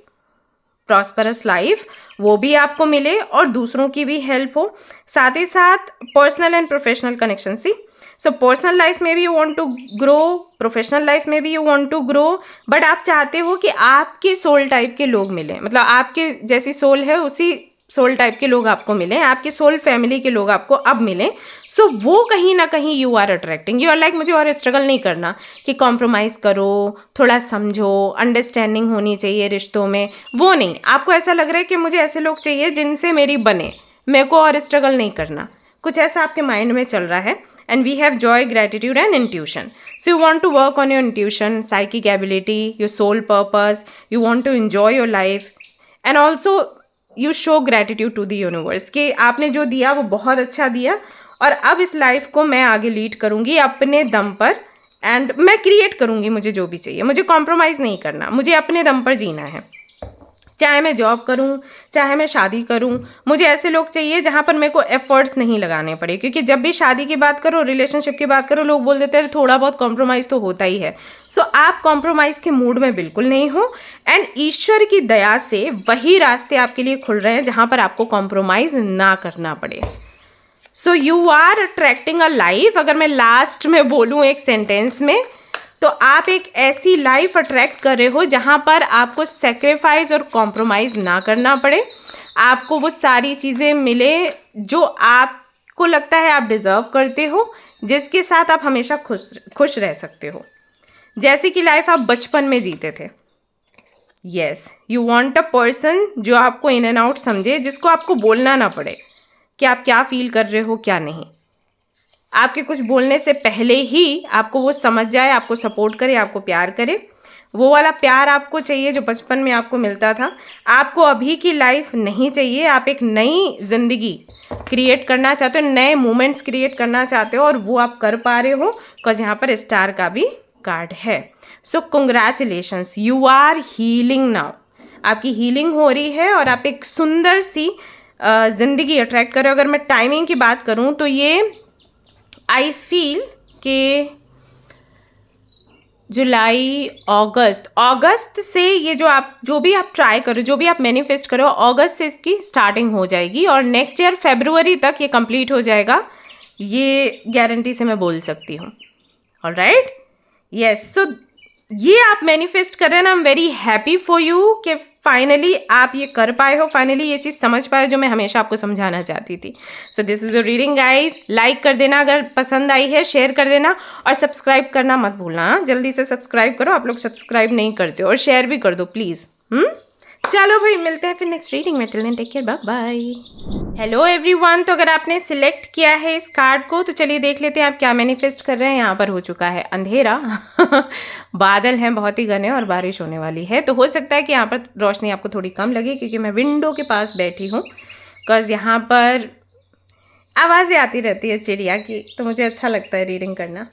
Speaker 1: prosperous life, वो भी आपको मिले और दूसरों की भी हेल्प हो। साथ ही साथ personal and professional connection. See, so personal life में भी you want to grow, professional life में भी you want to grow, but आप चाहते हो कि आपके सोल टाइप के लोग मिलें, मतलब आपके जैसी सोल है उसी सोल टाइप के लोग आपको मिलें, आपके सोल फैमिली के लोग आपको अब मिलें। सो वो कहीं ना कहीं you are attracting. You are like मुझे और स्ट्रगल नहीं करना कि कॉम्प्रोमाइज़ करो, थोड़ा समझो, अंडरस्टैंडिंग होनी चाहिए रिश्तों में, वो नहीं। आपको ऐसा लग रहा है कि मुझे ऐसे लोग चाहिए जिनसे मेरी बने, मेरे को और स्ट्रगल नहीं करना, कुछ ऐसा आपके माइंड में चल रहा है। And we have joy, gratitude and intuition. So you want to work on your intuition, psychic ability, your soul purpose, you want to enjoy your life and also you show gratitude to the universe कि आपने जो दिया वो बहुत अच्छा दिया और अब इस लाइफ को मैं आगे लीड करूँगी अपने दम पर, एंड मैं क्रिएट करूँगी मुझे जो भी चाहिए। मुझे कॉम्प्रोमाइज़ नहीं करना, मुझे अपने दम पर जीना है। चाहे मैं जॉब करूं, चाहे मैं शादी करूं, मुझे ऐसे लोग चाहिए जहां पर मेरे को एफर्ट्स नहीं लगाने पड़े। क्योंकि जब भी शादी की बात करो, रिलेशनशिप की बात करो, लोग बोल देते हैं थोड़ा बहुत कॉम्प्रोमाइज़ तो होता ही है। सो आप कॉम्प्रोमाइज़ के मूड में बिल्कुल नहीं हो, एंड ईश्वर की दया से वही रास्ते आपके लिए खुल रहे हैं जहां पर आपको कॉम्प्रोमाइज़ ना करना पड़े। So you are attracting a life. अगर मैं लास्ट में बोलूँ एक सेंटेंस में, तो आप एक ऐसी लाइफ अट्रैक्ट कर रहे हो जहाँ पर आपको सेक्रीफाइस और कॉम्प्रोमाइज़ ना करना पड़े, आपको वो सारी चीज़ें मिले जो आपको लगता है आप डिज़र्व करते हो, जिसके साथ आप हमेशा खुश रह सकते हो, जैसे कि लाइफ आप बचपन में जीते थे। Yes, you want a person जो आपको इन एंड आउट समझे, जिसको आपको बोलना ना पड़े कि आप क्या फील कर रहे हो क्या नहीं। आपके कुछ बोलने से पहले ही आपको वो समझ जाए, आपको सपोर्ट करे, आपको प्यार करे। वो वाला प्यार आपको चाहिए जो बचपन में आपको मिलता था। आपको अभी की लाइफ नहीं चाहिए, आप एक नई ज़िंदगी क्रिएट करना चाहते हो, नए मोमेंट्स क्रिएट करना चाहते हो, और वो आप कर पा रहे हो बिकॉज यहाँ पर स्टार का भी कार्ड है। So congratulations, you are healing now. आपकी हीलिंग हो रही है और आप एक सुंदर सी ज़िंदगी अट्रैक्ट कर रहे हो। अगर मैं टाइमिंग की बात करूँ तो ये आई फील कि जुलाई, अगस्त से ये जो भी आप ट्राई करो, जो भी आप मैनिफेस्ट करो, अगस्त से इसकी स्टार्टिंग हो जाएगी और नेक्स्ट ईयर फरवरी तक ये कंप्लीट हो जाएगा, ये गारंटी से मैं बोल सकती हूँ। Alright, yes. सो ये आप मैनिफेस्ट कर रहे हैं ना, I am very happy for you कि फाइनली आप ये कर पाए हो, फाइनली ये चीज़ समझ पाए जो मैं हमेशा आपको समझाना चाहती थी। So this is a reading guys. Like कर देना अगर पसंद आई है, शेयर कर देना और सब्सक्राइब करना मत भूलना। जल्दी से सब्सक्राइब करो, आप लोग सब्सक्राइब नहीं करते हो, और शेयर भी कर दो प्लीज़। चलो भाई, मिलते हैं फिर नेक्स्ट रीडिंग में। Till then take care, bye bye. Hello everyone. तो अगर आपने सिलेक्ट किया है इस कार्ड को तो चलिए देख लेते हैं आप क्या मैनिफेस्ट कर रहे हैं। यहाँ पर हो चुका है अंधेरा बादल हैं बहुत ही घने और बारिश होने वाली है। तो हो सकता है कि यहाँ पर रोशनी आपको थोड़ी कम लगे क्योंकि मैं विंडो के पास बैठी हूँ, बिकॉज यहाँ पर आवाज़ें आती रहती है चिड़िया की, तो मुझे अच्छा लगता है रीडिंग करना।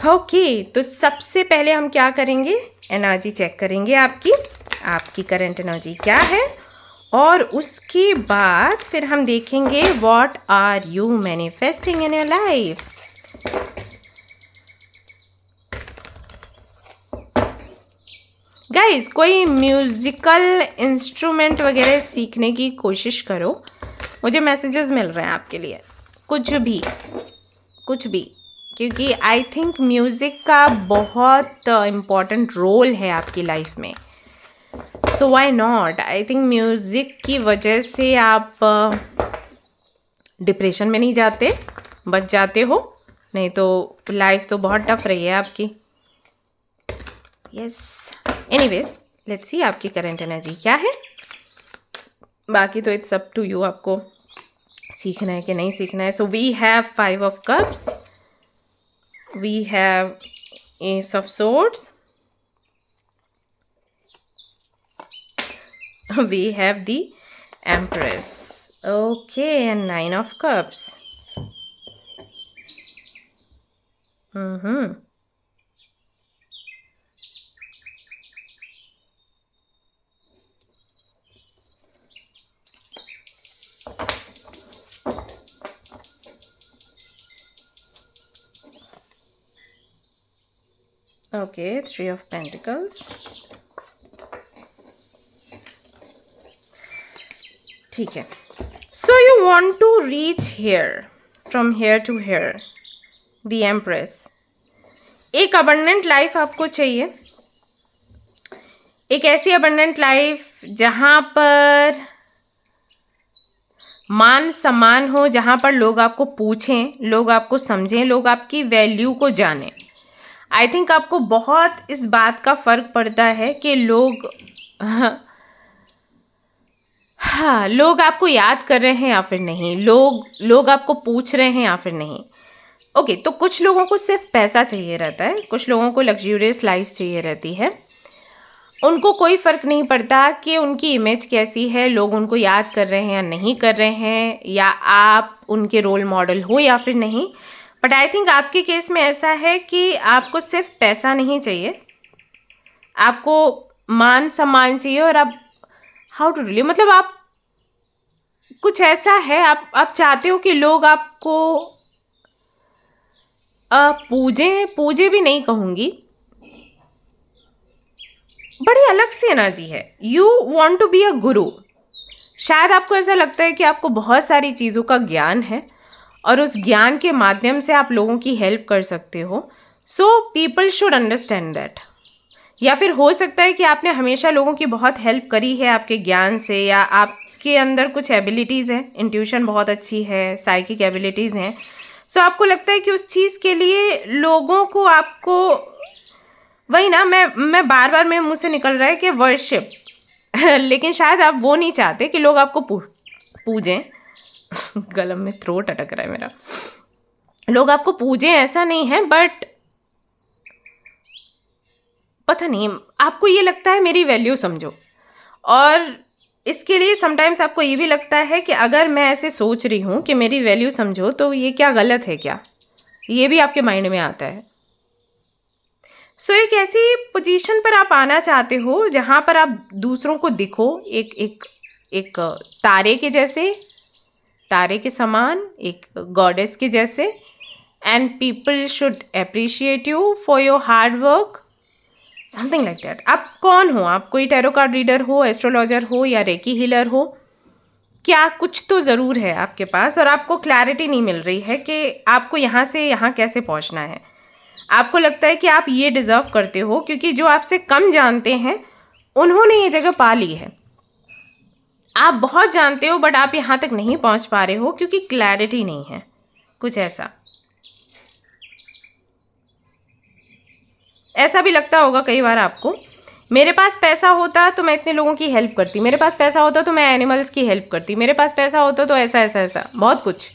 Speaker 1: ओके, तो सबसे पहले हम क्या करेंगे, एनर्जी चेक करेंगे आपकी करंट एनर्जी क्या है, और उसके बाद फिर हम देखेंगे what are you manifesting in your life. Guys, कोई म्यूजिकल इंस्ट्रूमेंट वगैरह सीखने की कोशिश करो, मुझे मैसेजेस मिल रहे हैं आपके लिए, कुछ भी, क्योंकि आई थिंक म्यूज़िक का बहुत इम्पॉर्टेंट रोल है आपकी लाइफ में। So why not, I think music की वजह से आप डिप्रेशन में नहीं जाते, बच जाते हो, नहीं तो लाइफ तो बहुत टफ रही है आपकी। यस, एनीवेज लेट्स सी आपकी करंट एनर्जी क्या है। बाकी तो इट्स अप टू यू, आपको सीखना है कि नहीं सीखना है. So we have 5 of cups, we have ace of swords, we have the empress. Okay, and 9 of cups. Okay, 3 of pentacles. ठीक है. So you want to reach here, from here to here, the empress. एक abundant life आपको चाहिए. एक ऐसी abundant life जहाँ पर मान सम्मान हो, जहाँ पर लोग आपको पूछें, लोग आपको समझें, लोग आपकी वैल्यू को जानें. आई थिंक आपको बहुत इस बात का फ़र्क पड़ता है कि लोग हाँ, लोग आपको याद कर रहे हैं या फिर नहीं, लोग आपको पूछ रहे हैं या फिर नहीं. ओके, तो कुछ लोगों को सिर्फ पैसा चाहिए रहता है, कुछ लोगों को लग्जूरियस लाइफ चाहिए रहती है. उनको कोई फ़र्क नहीं पड़ता कि उनकी इमेज कैसी है, लोग उनको याद कर रहे हैं या नहीं कर रहे हैं, या आप उनके रोल मॉडल हो या फिर नहीं. बट आई थिंक आपके केस में ऐसा है कि आपको सिर्फ पैसा नहीं चाहिए, आपको मान सम्मान चाहिए. और आप हाउ टू रिलीव, मतलब आप कुछ ऐसा है, आप चाहते हो कि लोग आपको पूजे भी नहीं कहूँगी, बड़ी अलग सी एनर्जी है. You want to be a guru. शायद आपको ऐसा लगता है कि आपको बहुत सारी चीज़ों का ज्ञान है और उस ज्ञान के माध्यम से आप लोगों की हेल्प कर सकते हो. So people should understand that. या फिर हो सकता है कि आपने हमेशा लोगों की बहुत हेल्प करी है आपके ज्ञान से, या आपके अंदर कुछ एबिलिटीज़ हैं, इंट्यूशन बहुत अच्छी है, साइकिक एबिलिटीज़ हैं. सो आपको लगता है कि उस चीज़ के लिए लोगों को आपको, वही ना, मैं बार बार मेरे मुँह से निकल रहा है कि वर्शिप लेकिन शायद आप वो नहीं चाहते कि लोग आपको पूजें गलम में थ्रोट अटक रहा है मेरा. लोग आपको पूजें ऐसा नहीं है, बट पता नहीं, आपको ये लगता है मेरी वैल्यू समझो. और इसके लिए समटाइम्स आपको ये भी लगता है कि अगर मैं ऐसे सोच रही हूँ कि मेरी वैल्यू समझो, तो ये क्या गलत है क्या, ये भी आपके माइंड में आता है. सो एक ऐसी पोजीशन पर आप आना चाहते हो जहाँ पर आप दूसरों को दिखो एक एक एक तारे के जैसे, तारे के समान, एक गॉडेस के जैसे. And people should appreciate you for your hard work, something like that. आप कौन हो? आप कोई टैरो कार्ड रीडर हो, एस्ट्रोलॉजर हो, या रेकी हीलर हो? क्या कुछ तो ज़रूर है आपके पास, और आपको क्लैरिटी नहीं मिल रही है कि आपको यहाँ से यहाँ कैसे पहुँचना है. आपको लगता है कि आप ये डिज़र्व करते हो क्योंकि जो आपसे कम जानते हैं उन्होंने ये जगह पा ली है. आप बहुत जानते हो बट आप यहाँ तक नहीं पहुँच पा रहे हो क्योंकि क्लैरिटी नहीं है, कुछ ऐसा भी लगता होगा कई बार आपको. मेरे पास पैसा होता तो मैं इतने लोगों की हेल्प करती, मेरे पास पैसा होता तो मैं एनिमल्स की हेल्प करती, मेरे पास पैसा होता तो ऐसा ऐसा ऐसा बहुत कुछ.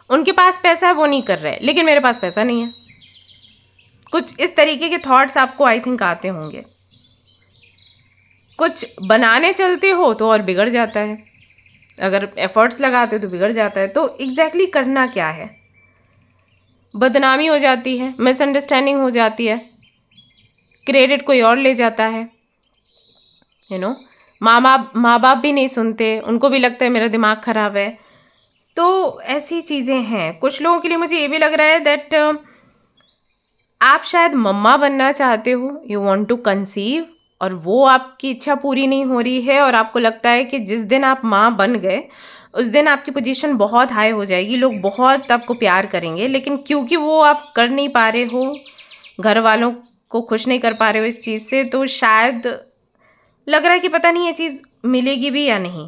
Speaker 1: उनके पास पैसा है, वो नहीं कर रहे, लेकिन मेरे पास पैसा नहीं है. कुछ इस तरीके के थॉट्स आपको आई थिंक आते होंगे. कुछ बनाने चलते हो तो और बिगड़ जाता है, अगर एफर्ट्स लगाते हो तो बिगड़ जाता है. तो एग्जैक्टली करना क्या है? बदनामी हो जाती है, मिसअंडरस्टैंडिंग हो जाती है, क्रेडिट कोई और ले जाता है. माँ बाप भी नहीं सुनते, उनको भी लगता है मेरा दिमाग ख़राब है. तो ऐसी चीज़ें हैं. कुछ लोगों के लिए मुझे ये भी लग रहा है दैट आप शायद मम्मा बनना चाहते हो, यू वांट टू कंसीव, और वो आपकी इच्छा पूरी नहीं हो रही है. और आपको लगता है कि जिस दिन आप माँ बन गए उस दिन आपकी पोजीशन बहुत हाई हो जाएगी, लोग बहुत आपको प्यार करेंगे. लेकिन क्योंकि वो आप कर नहीं पा रहे हो, घर वालों को खुश नहीं कर पा रहे हो इस चीज़ से, तो शायद लग रहा है कि पता नहीं ये चीज़ मिलेगी भी या नहीं.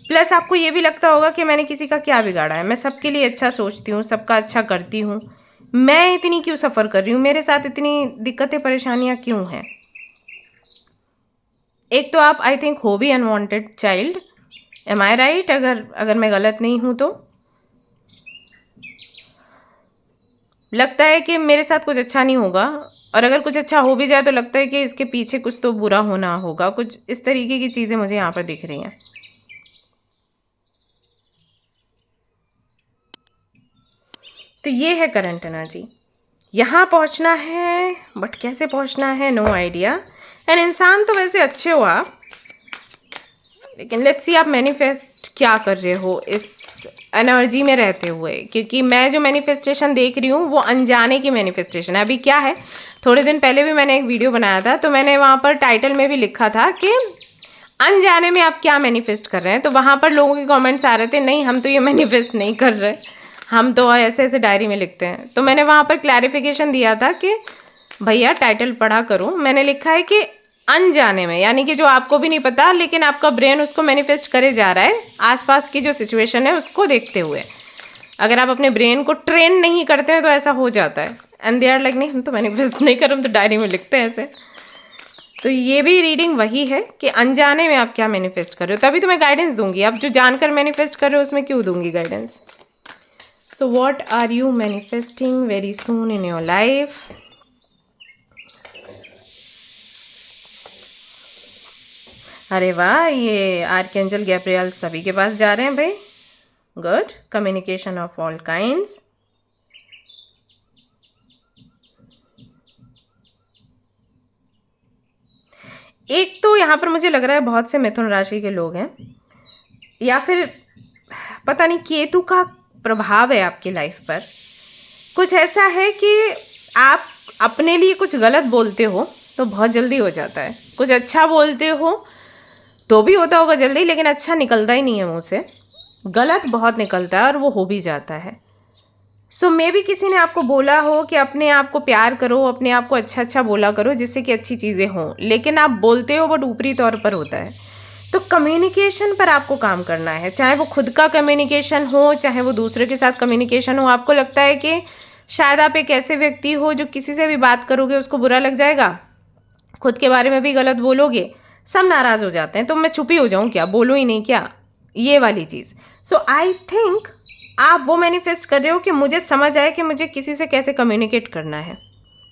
Speaker 1: प्लस आपको ये भी लगता होगा कि मैंने किसी का क्या बिगाड़ा है, मैं सबके लिए अच्छा सोचती हूँ, सबका अच्छा करती हूँ, मैं इतनी क्यों सफ़र कर रही हूँ, मेरे साथ इतनी दिक्कतें परेशानियाँ क्यों हैं. एक तो आप आई थिंक हो भी अनवांटेड चाइल्ड, एम आई राइट? अगर मैं गलत नहीं हूँ तो लगता है कि मेरे साथ कुछ अच्छा नहीं होगा, और अगर कुछ अच्छा हो भी जाए तो लगता है कि इसके पीछे कुछ तो बुरा होना होगा। कुछ इस तरीके की चीज़ें मुझे यहाँ पर दिख रही हैं। तो ये है करंट एनर्जी। यहाँ पहुँचना है, बट कैसे पहुँचना है, नो आइडिया। एंड इंसान तो वैसे अच्छे हो आप, लेकिन लेट्स सी आप मैनिफेस्ट क्या कर रहे हो इस एनर्जी में रहते हुए, क्योंकि मैं जो मैनिफेस्टेशन देख रही हूँ वो अनजाने की मैनिफेस्टेशन है। अभी क्या है, थोड़े दिन पहले भी मैंने एक वीडियो बनाया था, तो मैंने वहाँ पर टाइटल में भी लिखा था कि अनजाने में आप क्या मैनिफेस्ट कर रहे हैं। तो वहाँ पर लोगों के कमेंट्स आ रहे थे, नहीं हम तो ये मैनिफेस्ट नहीं कर रहे, हम तो ऐसे ऐसे डायरी में लिखते हैं। तो मैंने वहाँ पर क्लैरिफिकेशन दिया था कि भैया टाइटल पढ़ा करो, मैंने लिखा है कि अनजाने में, यानी कि जो आपको भी नहीं पता लेकिन आपका ब्रेन उसको मैनिफेस्ट करे जा रहा है आसपास की जो सिचुएशन है उसको देखते हुए। अगर आप अपने ब्रेन को ट्रेन नहीं करते हैं तो ऐसा हो जाता है, एंड दे आर लाइक नहीं हम तो मैनिफेस्ट नहीं कर, हम तो डायरी में लिखते हैं ऐसे। तो ये भी रीडिंग वही है कि अनजाने में आप क्या मैनिफेस्ट कर रहे हो, तभी तो मैं गाइडेंस दूंगी। आप जो जानकर मैनिफेस्ट कर रहे हो उसमें क्यों दूंगी guidance. So what are you manifesting very soon in your life. अरे वाह, ये आर्कएंजल गैब्रियल सभी के पास जा रहे हैं भाई। Good, communication of all kinds. एक तो यहाँ पर मुझे लग रहा है बहुत से मिथुन राशि के लोग हैं, या फिर पता नहीं केतु का प्रभाव है आपकी लाइफ पर। कुछ ऐसा है कि आप अपने लिए कुछ गलत बोलते हो तो बहुत जल्दी हो जाता है, कुछ अच्छा बोलते हो तो भी होता होगा जल्दी, लेकिन अच्छा निकलता ही नहीं है मुँह से, गलत बहुत निकलता है और वो हो भी जाता है। सो मे बी किसी ने आपको बोला हो कि अपने आप को प्यार करो, अपने आप को अच्छा अच्छा बोला करो जिससे कि अच्छी चीज़ें हों, लेकिन आप बोलते हो बट ऊपरी तौर पर होता है। तो कम्युनिकेशन पर आपको काम करना है, चाहे वो खुद का कम्युनिकेशन हो चाहे वो दूसरे के साथ कम्युनिकेशन हो। आपको लगता है कि शायद आप एक ऐसे व्यक्ति हो जो किसी से भी बात करोगे उसको बुरा लग जाएगा, खुद के बारे में भी गलत बोलोगे, सब नाराज़ हो जाते हैं, तो मैं छुपी हो जाऊँ क्या, बोलूँ ही नहीं क्या, ये वाली चीज़। सो आई थिंक आप वो मैनिफेस्ट कर रहे हो कि मुझे समझ आए कि मुझे किसी से कैसे कम्युनिकेट करना है।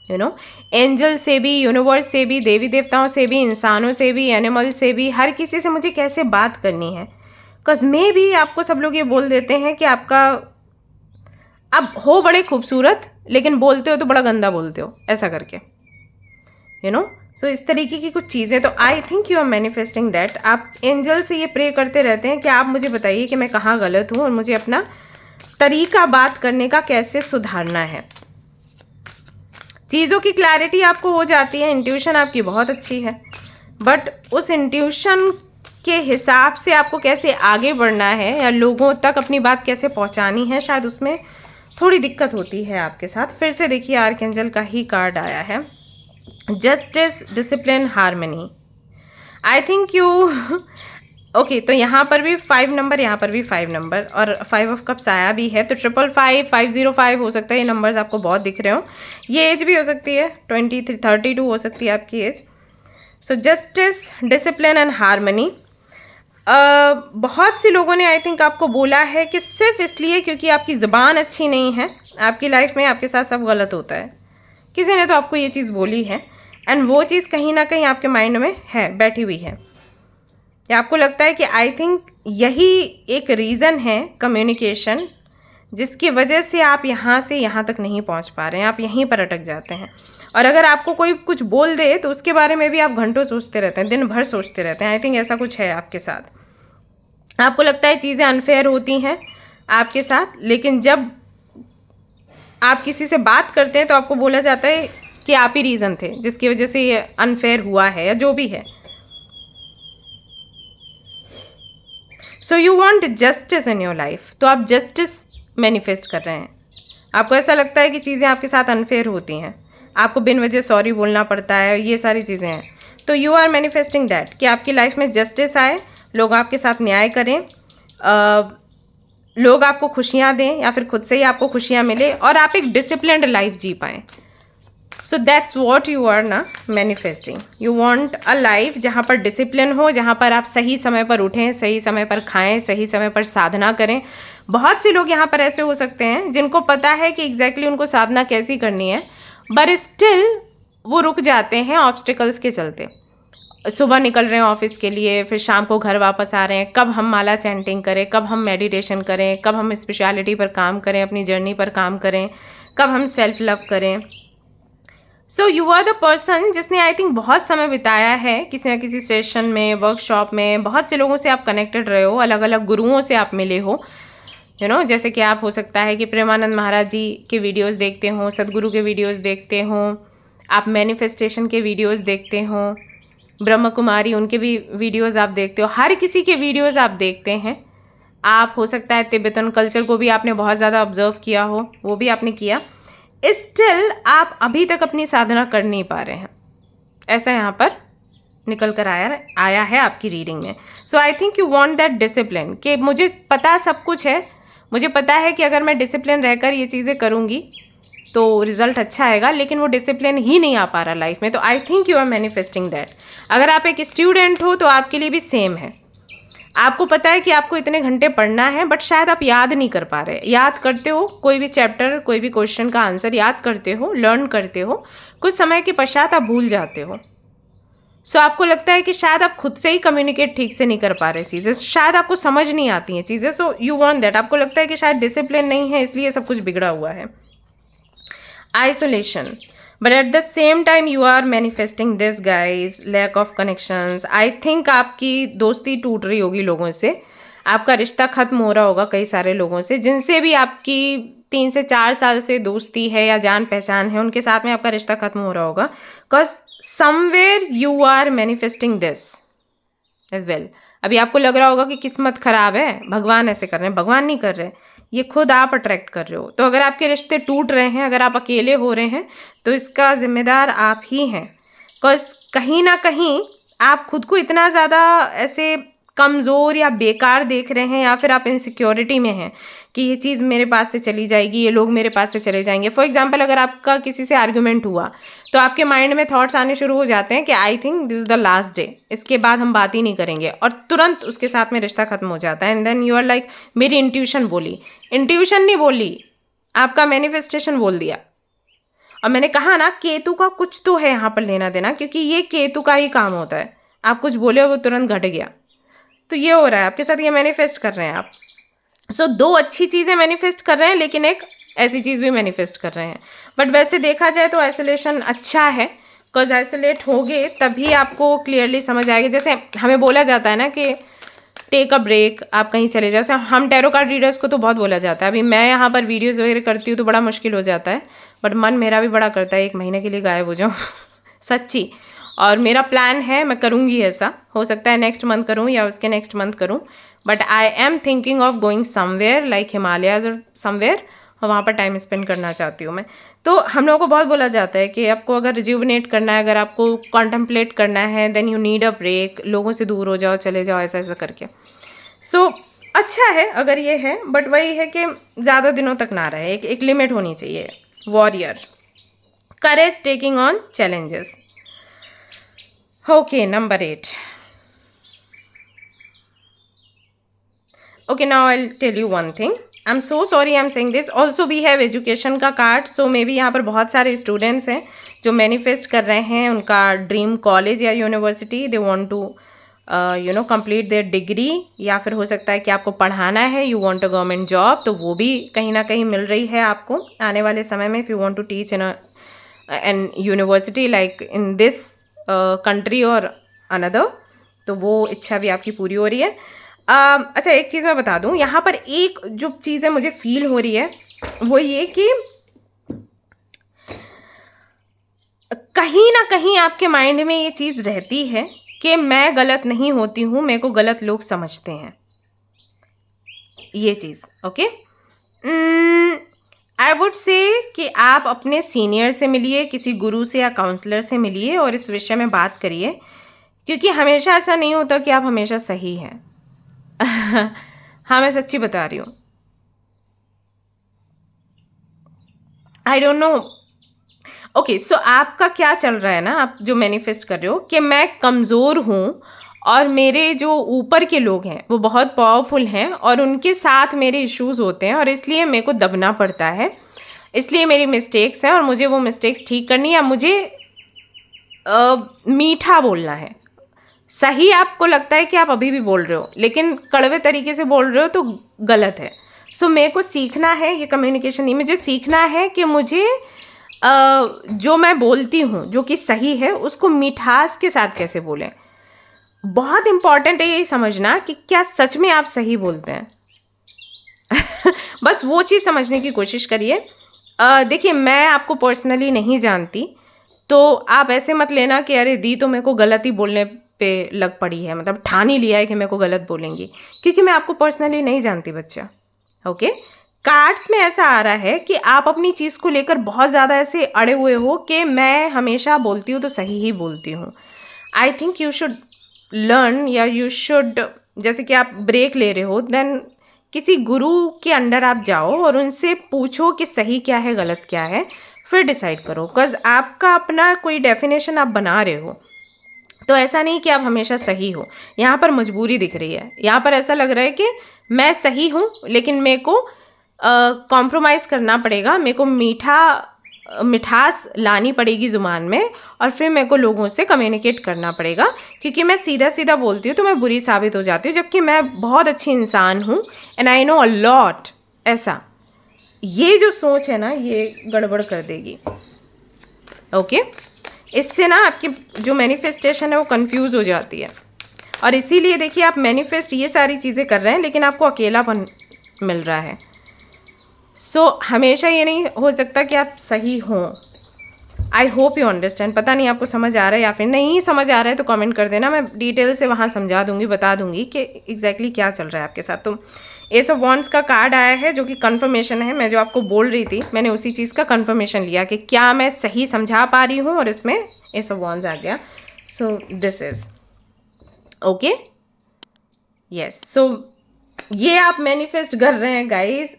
Speaker 1: यू नो, एंजल से भी, यूनिवर्स से भी, देवी देवताओं से भी, इंसानों से भी, एनिमल से भी, हर किसी से मुझे कैसे बात करनी है। बिकॉज मे भी आपको सब लोग ये बोल देते हैं कि आपका अब हो बड़े खूबसूरत लेकिन बोलते हो तो बड़ा गंदा बोलते हो, ऐसा करके, यू नो। सो इस तरीके की कुछ चीज़ें, तो I think you are manifesting that. आप एंजल से ये प्रे करते रहते हैं कि आप मुझे बताइए कि मैं कहाँ गलत हूँ और मुझे अपना तरीका बात करने का कैसे सुधारना है। चीज़ों की क्लैरिटी आपको हो जाती है, इंट्यूशन आपकी बहुत अच्छी है, बट उस इंट्यूशन के हिसाब से आपको कैसे आगे बढ़ना है या लोगों तक अपनी बात कैसे पहुंचानी है, शायद उसमें थोड़ी दिक्कत होती है आपके साथ। फिर से देखिए आर्कएंजल का ही कार्ड आया है, justice, discipline, harmony. I think you okay, तो यहाँ पर भी 5 नंबर, यहाँ पर भी 5 नंबर, और 5 ऑफ कप्स आया भी है, तो 555, 505 हो सकता है। ये नंबर्स आपको बहुत दिख रहे हो। ये एज भी हो सकती है 23, 32 हो सकती है आपकी age. So justice, discipline and harmony. बहुत से लोगों ने आई थिंक आपको बोला है कि सिर्फ इसलिए क्योंकि आपकी ज़बान अच्छी नहीं है, आपकी लाइफ में आपके साथ सब गलत होता है। किसी ने तो आपको ये चीज़ बोली है, एंड वो चीज़ कहीं ना कहीं आपके माइंड में है, बैठी हुई है, या आपको लगता है कि आई थिंक यही एक रीज़न है कम्युनिकेशन, जिसकी वजह से आप यहाँ से यहाँ तक नहीं पहुँच पा रहे हैं, आप यहीं पर अटक जाते हैं। और अगर आपको कोई कुछ बोल दे तो उसके बारे में भी आप घंटों सोचते रहते हैं, दिन भर सोचते रहते हैं। आई थिंक ऐसा कुछ है आपके साथ। आपको लगता है चीज़ें अनफेयर होती हैं आपके साथ, लेकिन जब आप किसी से बात करते हैं तो आपको बोला जाता है कि आप ही रीज़न थे जिसकी वजह से ये अनफेयर हुआ है, या जो भी है। So you want justice in your life, तो आप जस्टिस मैनिफेस्ट कर रहे हैं। आपको ऐसा लगता है कि चीज़ें आपके साथ अनफेयर होती हैं, आपको बिन वजह सॉरी बोलना पड़ता है, ये सारी चीज़ें हैं। तो यू आर मैनिफेस्टिंग दैट कि आपकी लाइफ में जस्टिस आए, लोग आपके साथ न्याय करें, लोग आपको खुशियाँ दें, या फिर खुद से ही आपको खुशियाँ मिले, और आप एक डिसिप्लिन्ड लाइफ जी पाएँ। So that's what you are ना manifesting. You want a life जहाँ पर डिसिप्लिन हो, जहाँ पर आप सही समय पर उठें, सही समय पर खाएं, सही समय पर साधना करें। बहुत से लोग यहाँ पर ऐसे हो सकते हैं जिनको पता है कि एग्जैक्टली उनको साधना कैसी करनी है, बट स्टिल वो रुक जाते हैं ऑब्स्टिकल्स के चलते। सुबह निकल रहे हैं ऑफिस के लिए, फिर शाम को घर वापस आ रहे हैं, कब हम माला चैंटिंग करें, कब हम मेडिटेशन करें, कब हम स्पेशलिटी पर काम करें, अपनी जर्नी पर काम करें, कब हम सेल्फ लव करें। So you are the person जिसने आई थिंक बहुत समय बिताया है किसी न किसी सेशन में, वर्कशॉप में। बहुत से लोगों से आप कनेक्टेड रहे हो, अलग अलग गुरुओं से आप मिले हो, यू नो जैसे कि आप हो सकता है कि प्रेमानंद महाराज जी के वीडियोस देखते हो, सदगुरु के वीडियोस देखते हो, आप मैनिफेस्टेशन के वीडियोस देखते हो, ब्रह्म कुमारी उनके भी वीडियोस आप देखते हो, हर किसी के वीडियोस आप देखते हैं। आप हो सकता है तिब्बतन कल्चर को भी आपने बहुत ज़्यादा ऑब्जर्व किया हो, वो भी आपने किया। स्टिल आप अभी तक अपनी साधना कर नहीं पा रहे हैं, ऐसा यहाँ पर निकल कर आया है आपकी रीडिंग में। So I think you want that discipline, कि मुझे पता सब कुछ है, मुझे पता है कि अगर मैं डिसिप्लिन रहकर ये चीज़ें करूँगी तो रिजल्ट अच्छा आएगा, लेकिन वो डिसिप्लिन ही नहीं आ पा रहा लाइफ में। तो I think you are manifesting that. अगर आप एक स्टूडेंट हो तो आपके लिए भी सेम है। आपको पता है कि आपको इतने घंटे पढ़ना है, बट शायद आप याद नहीं कर पा रहे। याद करते हो, कोई भी चैप्टर, कोई भी क्वेश्चन का आंसर याद करते हो, लर्न करते हो, कुछ समय के पश्चात आप भूल जाते हो। सो आपको लगता है कि शायद आप खुद से ही कम्युनिकेट ठीक से नहीं कर पा रहे चीज़ें, शायद आपको समझ नहीं आती हैं चीज़ें। सो यू वांट दैट, आपको लगता है कि शायद डिसिप्लिन नहीं है, इसलिए सब कुछ बिगड़ा हुआ है। Isolation, but at the same time you are manifesting this guys, lack of connections. I think आपकी दोस्ती टूट रही होगी लोगों से, आपका रिश्ता खत्म हो रहा होगा कई सारे लोगों से, जिनसे भी आपकी 3 से 4 साल से दोस्ती है या जान पहचान है, उनके साथ में आपका रिश्ता खत्म हो रहा होगा। Because somewhere you are manifesting this as well. अभी आपको लग रहा होगा कि किस्मत खराब है, भगवान ऐसे कर रहे हैं। भगवान नहीं कर रहे, ये खुद आप अट्रैक्ट कर रहे हो। तो अगर आपके रिश्ते टूट रहे हैं, अगर आप अकेले हो रहे हैं, तो इसका जिम्मेदार आप ही हैं। बिकॉज कहीं ना कहीं आप खुद को इतना ज़्यादा ऐसे कमज़ोर या बेकार देख रहे हैं, या फिर आप इनसिक्योरिटी में हैं कि ये चीज़ मेरे पास से चली जाएगी, ये लोग मेरे पास से चले जाएंगे। फॉर एग्जाम्पल, अगर आपका किसी से आर्ग्यूमेंट हुआ तो आपके माइंड में थॉट्स आने शुरू हो जाते हैं कि I think this is the last day, इसके बाद हम बात ही नहीं करेंगे, और तुरंत उसके साथ में रिश्ता खत्म हो जाता है। And then you are like, मेरी इंट्यूशन बोली। इंट्यूशन नहीं बोली, आपका मैनिफेस्टेशन बोल दिया। और मैंने कहा ना, केतु का कुछ तो है यहाँ पर लेना देना, क्योंकि ये केतु का ही काम होता है। आप कुछ बोले और वो तुरंत घट गया। तो ये हो रहा है आपके साथ, ये मैनिफेस्ट कर रहे हैं आप। सो 2 अच्छी चीज़ें मैनिफेस्ट कर रहे हैं, लेकिन एक ऐसी चीज़ भी मैनिफेस्ट कर रहे हैं। बट वैसे देखा जाए तो आइसोलेशन अच्छा है, बिकॉज आइसोलेट होगे तभी आपको क्लियरली समझ आएगी। जैसे हमें बोला जाता है ना कि टेक अ ब्रेक, आप कहीं चले जाओ। जैसे हम टैरो कार्ड रीडर्स को तो बहुत बोला जाता है। अभी मैं यहाँ पर वीडियोज़ वगैरह करती हूँ तो बड़ा मुश्किल हो जाता है, बट मन मेरा भी बड़ा करता है 1 महीने के लिए गायब हो जाऊँ सच्ची। और मेरा प्लान है, मैं करूँगी ऐसा, हो सकता है नेक्स्ट मंथ करूँ या उसके नेक्स्ट मंथ करूँ, but I am thinking of going somewhere like Himalayas और समवेयर, और वहाँ पर टाइम स्पेंड करना चाहती हूँ मैं। तो हम लोगों को बहुत बोला जाता है कि आपको अगर रिज्यूवनेट करना है, अगर आपको कॉन्टेम्पलेट करना है, then you need a break, लोगों से दूर हो जाओ, चले जाओ, ऐसा ऐसा करके। सो अच्छा है अगर ये है, बट वही है कि ज़्यादा दिनों तक ना रहे, एक लिमिट होनी चाहिए। Warrior, courage taking on challenges. Okay, number 8. Okay, now I'll tell you one thing. I'm so sorry I'm saying this. Also we have education का कार्ड, so maybe यहाँ पर बहुत सारे स्टूडेंट्स हैं जो मैनिफेस्ट कर रहे हैं उनका ड्रीम कॉलेज या university, they want to complete their degree, या फिर हो सकता है कि आपको पढ़ाना है, you want a government job, तो वो भी कहीं ना कहीं मिल रही है आपको आने वाले समय में। If you want to teach in an university like in this country और अनदर, तो वो इच्छा भी आपकी पूरी हो रही है। अच्छा, एक चीज़ मैं बता दूं, यहाँ पर एक जो चीज़ है मुझे फील हो रही है वो ये कि कहीं ना कहीं आपके माइंड में ये चीज़ रहती है कि मैं गलत नहीं होती हूँ, मेरे को गलत लोग समझते हैं, ये चीज़। ओके, आई वुड से कि आप अपने सीनियर से मिलिए, किसी गुरु से या काउंसलर से मिलिए और इस विषय में बात करिए, क्योंकि हमेशा ऐसा नहीं होता कि आप हमेशा सही हैं हाँ, मैं सच्ची बता रही हूँ। आई डोंट नो, ओके, सो आपका क्या चल रहा है ना, आप जो मैनिफेस्ट कर रहे हो कि मैं कमज़ोर हूँ और मेरे जो ऊपर के लोग हैं वो बहुत पावरफुल हैं और उनके साथ मेरे इश्यूज होते हैं और इसलिए मेरे को दबना पड़ता है, इसलिए मेरी मिस्टेक्स हैं और मुझे वो मिस्टेक्स ठीक करनी है, मुझे मीठा बोलना है। सही आपको लगता है कि आप अभी भी बोल रहे हो, लेकिन कड़वे तरीके से बोल रहे हो तो गलत है। सो मेरे को सीखना है, ये कम्युनिकेशन नहीं, मुझे सीखना है कि मुझे जो मैं बोलती हूँ जो कि सही है उसको मिठास के साथ कैसे बोलें। बहुत इंपॉर्टेंट है ये समझना कि क्या सच में आप सही बोलते हैं। बस वो चीज़ समझने की कोशिश करिए। देखिए, मैं आपको पर्सनली नहीं जानती, तो आप ऐसे मत लेना कि अरे दी तो मेरे को गलत ही बोलने पे लग पड़ी है, मतलब ठान ही लिया है कि मेरे को गलत बोलेंगी, क्योंकि मैं आपको पर्सनली नहीं जानती बच्चा। ओके, कार्ड्स में ऐसा आ रहा है कि आप अपनी चीज़ को लेकर बहुत ज़्यादा ऐसे अड़े हुए हो कि मैं हमेशा बोलती हूँ तो सही ही बोलती हूँ। आई थिंक यू शुड लर्न, या यू शुड, जैसे कि आप ब्रेक ले रहे हो, देन किसी गुरु के अंडर आप जाओ और उनसे पूछो कि सही क्या है गलत क्या है, फिर डिसाइड करो। बिकॉज आपका अपना कोई डेफिनेशन आप बना रहे हो, तो ऐसा नहीं कि आप हमेशा सही हो। यहाँ पर मजबूरी दिख रही है, यहाँ पर ऐसा लग रहा है कि मैं सही हूँ लेकिन मेरे को कॉम्प्रोमाइज़ करना पड़ेगा, मेरे को मिठास लानी पड़ेगी ज़ुबान में, और फिर मेरे को लोगों से कम्युनिकेट करना पड़ेगा, क्योंकि मैं सीधा सीधा बोलती हूँ तो मैं बुरी साबित हो जाती हूँ, जबकि मैं बहुत अच्छी इंसान हूँ and I know a lot. ऐसा ये जो सोच है ना, ये गड़बड़ कर देगी। ओके, इससे ना आपकी जो मैनिफेस्टेशन है वो कंफ्यूज हो जाती है, और इसीलिए देखिए आप मैनिफेस्ट ये सारी चीज़ें कर रहे हैं लेकिन आपको अकेलापन मिल रहा है। सो हमेशा ये नहीं हो सकता कि आप सही हों। आई होप यू अंडरस्टैंड। पता नहीं आपको समझ आ रहा है या फिर नहीं समझ आ रहा है तो कमेंट कर देना, मैं डिटेल से वहाँ समझा दूंगी, बता दूंगी कि एग्जैक्टली क्या चल रहा है आपके साथ। तो एस ऑफ वॉन्ड्स का कार्ड आया है जो कि कन्फर्मेशन है। मैं जो आपको बोल रही थी मैंने उसी चीज़ का कन्फर्मेशन लिया कि क्या मैं सही समझा पा रही हूँ, और इसमें एस ऑफ वॉन्ड्स आ गया। So this is okay, yes. So ये आप मैनिफेस्ट कर रहे हैं guys.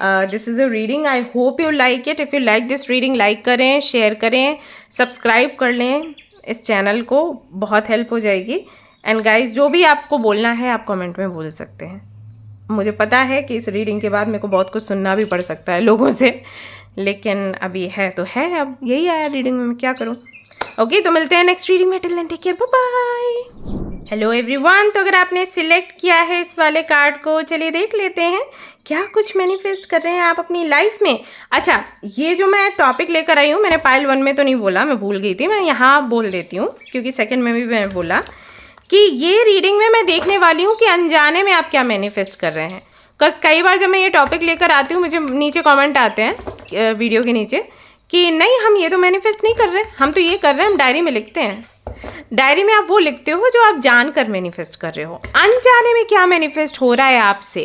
Speaker 1: This is a reading, I hope you like it. If you like this reading, like करें, शेयर करें, सब्सक्राइब कर लें इस चैनल को, बहुत हेल्प हो जाएगी। एंड गाइज जो भी आपको बोलना है आप कमेंट में बोल सकते हैं। मुझे पता है कि इस रीडिंग के बाद मेरे को बहुत कुछ सुनना भी पड़ सकता है लोगों से, लेकिन अभी है तो है, अब यही आया रीडिंग में, मैं क्या करूँ। ओके, तो मिलते हैं नेक्स्ट रीडिंग में। Till then take care, bye bye. Hello everyone, तो अगर आपने सिलेक्ट किया है इस वाले कार्ड को, चलिए देख लेते हैं क्या कुछ मैनिफेस्ट कर रहे हैं आप अपनी लाइफ में। अच्छा, ये जो मैं टॉपिक लेकर आई हूँ, मैंने पाइल 1 में तो नहीं बोला, मैं भूल गई थी, मैं यहाँ बोल देती हूँ क्योंकि सेकंड में भी मैंने बोला कि ये रीडिंग में मैं देखने वाली हूँ कि अनजाने में आप क्या मैनिफेस्ट कर रहे हैं। बस कई बार जब मैं ये टॉपिक लेकर आती हूँ मुझे नीचे कमेंट आते हैं वीडियो के नीचे कि नहीं हम ये तो मैनिफेस्ट नहीं कर रहे, हम तो ये कर रहे हैं, हम डायरी में लिखते हैं। डायरी में आप वो लिखते हो जो आप जानकर मैनिफेस्ट कर रहे हो। अनजाने में क्या मैनिफेस्ट हो रहा है आपसे,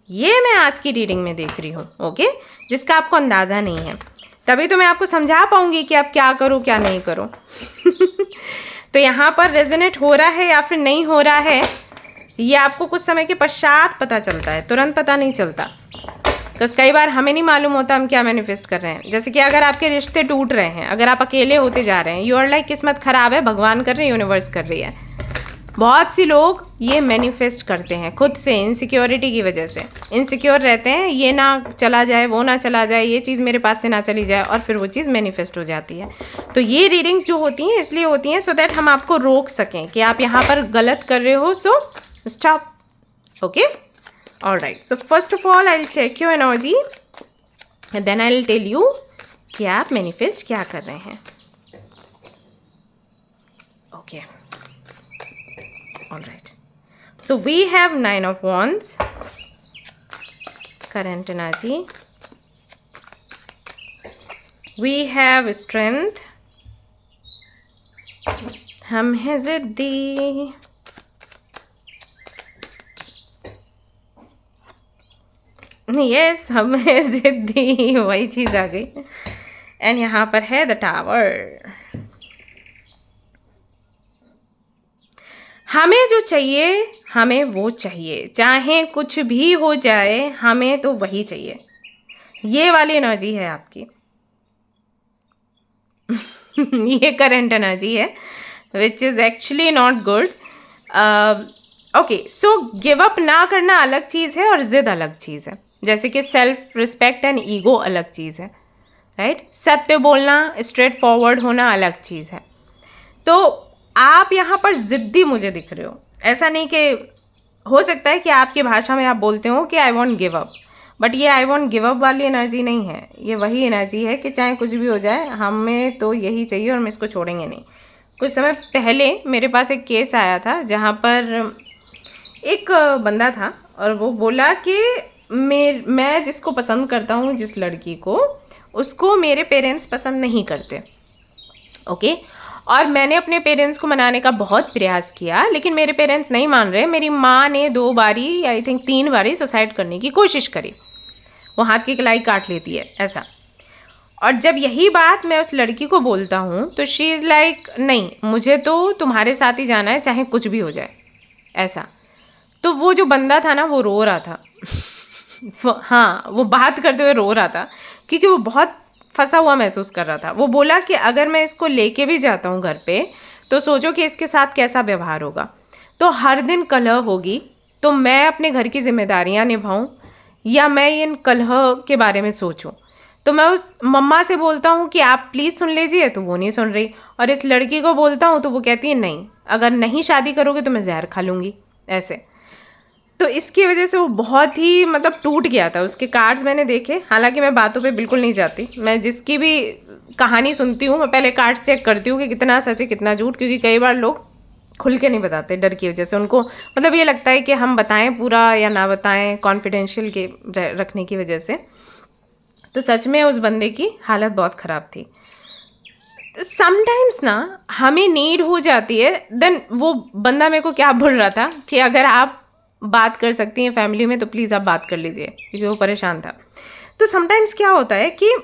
Speaker 1: ये मैं आज की रीडिंग में देख रही हूँ। ओके, जिसका आपको अंदाज़ा नहीं है, तभी तो मैं आपको समझा पाऊँगी कि आप क्या करो क्या नहीं करो। तो यहाँ पर रेजोनेट हो रहा है या फिर नहीं हो रहा है, ये आपको कुछ समय के पश्चात पता चलता है, तुरंत पता नहीं चलता। बिकॉज कई बार हमें नहीं मालूम होता हम क्या मैनिफेस्ट कर रहे हैं। जैसे कि अगर आपके रिश्ते टूट रहे हैं, अगर आप अकेले होते जा रहे हैं, यू आर लाइक किस्मत खराब है, भगवान कर रहे हैं, यूनिवर्स कर रही है। बहुत सी लोग ये मैनिफेस्ट करते हैं खुद से, इनसिक्योरिटी की वजह से इनसिक्योर रहते हैं, ये ना चला जाए, वो ना चला जाए, ये चीज़ मेरे पास से ना चली जाए, और फिर वो चीज़ मैनिफेस्ट हो जाती है। तो ये रीडिंग्स जो होती हैं इसलिए होती हैं सो दैट हम आपको रोक सकें कि आप यहाँ पर गलत कर रहे हो, so stop. Okay, alright. So first of all I will check your energy, then I will tell you कि आप मैनिफेस्ट क्या कर रहे हैं। ओके, all right, so we have 9 of wands, current energy, we have strength, हम हैं जिद्दी, यस हम हैं जिद्दी, वही चीज़ आ गई। एंड यहाँ पर है द टावर। हमें जो चाहिए हमें वो चाहिए, चाहे कुछ भी हो जाए हमें तो वही चाहिए। ये वाली एनर्जी है आपकी। ये करंट एनर्जी है which is actually not good. Okay, so give up ना करना अलग चीज़ है और ज़िद अलग चीज़ है. जैसे कि सेल्फ रिस्पेक्ट एंड ईगो अलग चीज़ है, राइट. सत्य बोलना, स्ट्रेट फॉरवर्ड होना अलग चीज़ है. तो आप यहाँ पर ज़िद्दी मुझे दिख रहे हो. ऐसा नहीं कि हो सकता है कि आपकी भाषा में आप बोलते हो कि I want give up, but ये आई वॉन्ट गिव अप वाली एनर्जी नहीं है. ये वही एनर्जी है कि चाहे कुछ भी हो जाए हमें तो यही चाहिए और हम इसको छोड़ेंगे नहीं. कुछ समय पहले मेरे पास एक केस आया था जहाँ पर एक बंदा था और वो बोला कि मैं जिसको पसंद करता हूँ, जिस लड़की को, उसको मेरे पेरेंट्स पसंद नहीं करते. ओके. और मैंने अपने पेरेंट्स को मनाने का बहुत प्रयास किया, लेकिन मेरे पेरेंट्स नहीं मान रहे. मेरी माँ ने 2 बारी, आई थिंक 3 बारी सुसाइड करने की कोशिश करी. वो हाथ की कलाई काट लेती है ऐसा. और जब यही बात मैं उस लड़की को बोलता हूँ तो शी इज़ लाइक नहीं, मुझे तो तुम्हारे साथ ही जाना है चाहे कुछ भी हो जाए ऐसा. तो वो जो बंदा था ना वो रो रहा था. हाँ, वो बात करते हुए रो रहा था क्योंकि वो बहुत फंसा हुआ महसूस कर रहा था. वो बोला कि अगर मैं इसको लेके भी जाता हूँ घर पे तो सोचो कि इसके साथ कैसा व्यवहार होगा. तो हर दिन कलह होगी, तो मैं अपने घर की जिम्मेदारियाँ निभाऊँ या मैं इन कलह के बारे में सोचूं. तो मैं उस मम्मा से बोलता हूँ कि आप प्लीज़ सुन लीजिए, तो वो नहीं सुन रही. और इस लड़की को बोलता हूँ तो वो कहती है नहीं, अगर नहीं शादी करोगे तो मैं जहर खा लूँगी ऐसे. तो इसकी वजह से वो बहुत ही मतलब टूट गया था. उसके कार्ड्स मैंने देखे, हालांकि मैं बातों पे बिल्कुल नहीं जाती. मैं जिसकी भी कहानी सुनती हूँ मैं पहले कार्ड्स चेक करती हूँ कि कितना सच है कितना झूठ, क्योंकि कई बार लोग खुल के नहीं बताते डर की वजह से. उनको मतलब ये लगता है कि हम बताएं पूरा या ना बताएं, कॉन्फिडेंशियल के रखने की वजह से. तो सच में उस बंदे की हालत बहुत ख़राब थी. समटाइम्स ना हमें नीड हो जाती है. देन वो बंदा मेरे को क्या बोल रहा था कि अगर आप बात कर सकती हैं फैमिली में तो प्लीज़ आप बात कर लीजिए, क्योंकि वो परेशान था. तो समटाइम्स क्या होता है कि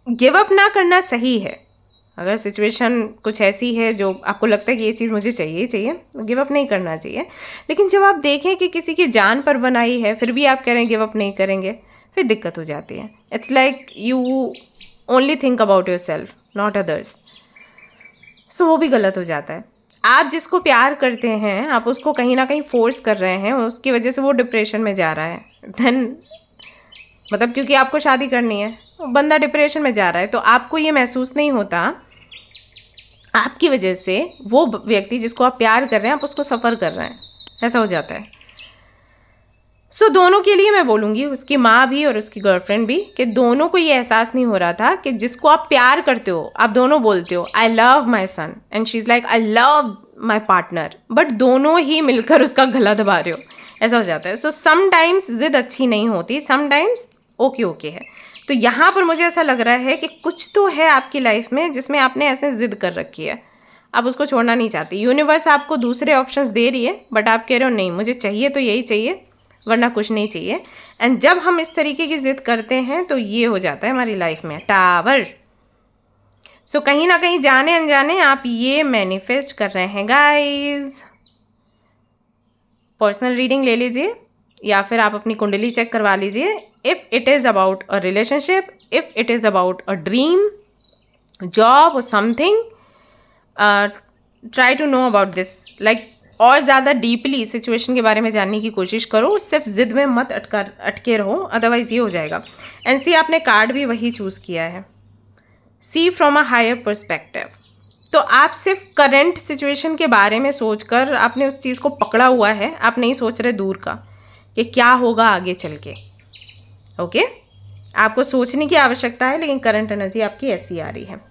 Speaker 1: गिव अप ना करना सही है. अगर सिचुएशन कुछ ऐसी है जो आपको लगता है कि ये चीज़ मुझे चाहिए ही चाहिए, तो गिव अप नहीं करना चाहिए. लेकिन जब आप देखें कि किसी की जान पर बनाई है फिर भी आप कह रहे हैं गिव अप नहीं करेंगे, फिर दिक्कत हो जाती है. It's like you only think about yourself, not others. So वो भी गलत हो जाता है. आप जिसको प्यार करते हैं आप उसको कहीं ना कहीं फोर्स कर रहे हैं, उसकी वजह से वो डिप्रेशन में जा रहा है. देन मतलब क्योंकि आपको शादी करनी है, बंदा डिप्रेशन में जा रहा है, तो आपको ये महसूस नहीं होता आपकी वजह से वो व्यक्ति जिसको आप प्यार कर रहे हैं आप उसको सफ़र कर रहे हैं. ऐसा हो जाता है. सो दोनों के लिए मैं बोलूँगी, उसकी माँ भी और उसकी गर्लफ्रेंड भी, कि दोनों को ये एहसास नहीं हो रहा था कि जिसको आप प्यार करते हो, आप दोनों बोलते हो I love my son and she is like I love my partner, but दोनों ही मिलकर उसका गला दबा रहे हो. ऐसा हो जाता है. सो समटाइम्स ज़िद अच्छी नहीं होती, समटाइम्स ओके ओके है. तो यहाँ पर मुझे ऐसा लग रहा है कि कुछ तो है आपकी लाइफ में जिसमें आपने ऐसे ज़िद कर रखी है, आप उसको छोड़ना नहीं चाहती. यूनिवर्स आपको दूसरे ऑप्शंस दे रही है बट आप कह रहे हो नहीं मुझे चाहिए तो यही चाहिए वरना कुछ नहीं चाहिए. एंड जब हम इस तरीके की ज़िद करते हैं तो ये हो जाता है हमारी लाइफ में टावर. सो कहीं ना कहीं जाने अनजाने आप ये मैनिफेस्ट कर रहे हैं गाइस. पर्सनल रीडिंग ले लीजिए या फिर आप अपनी कुंडली चेक करवा लीजिए. If it is about a relationship, if it is about a dream, job और something, try to know about this. Like और ज़्यादा डीपली सिचुएशन के बारे में जानने की कोशिश करो, सिर्फ ज़िद में मत अटके रहो, अदरवाइज़ ये हो जाएगा. एंड सी आपने कार्ड भी वही चूज़ किया है, सी फ्रॉम अ हायर पर्सपेक्टिव. तो आप सिर्फ करंट सिचुएशन के बारे में सोचकर आपने उस चीज़ को पकड़ा हुआ है, आप नहीं सोच रहे दूर का कि क्या होगा आगे चल के. ओके, आपको सोचने की आवश्यकता है, लेकिन करंट एनर्जी आपकी ऐसी आ रही है.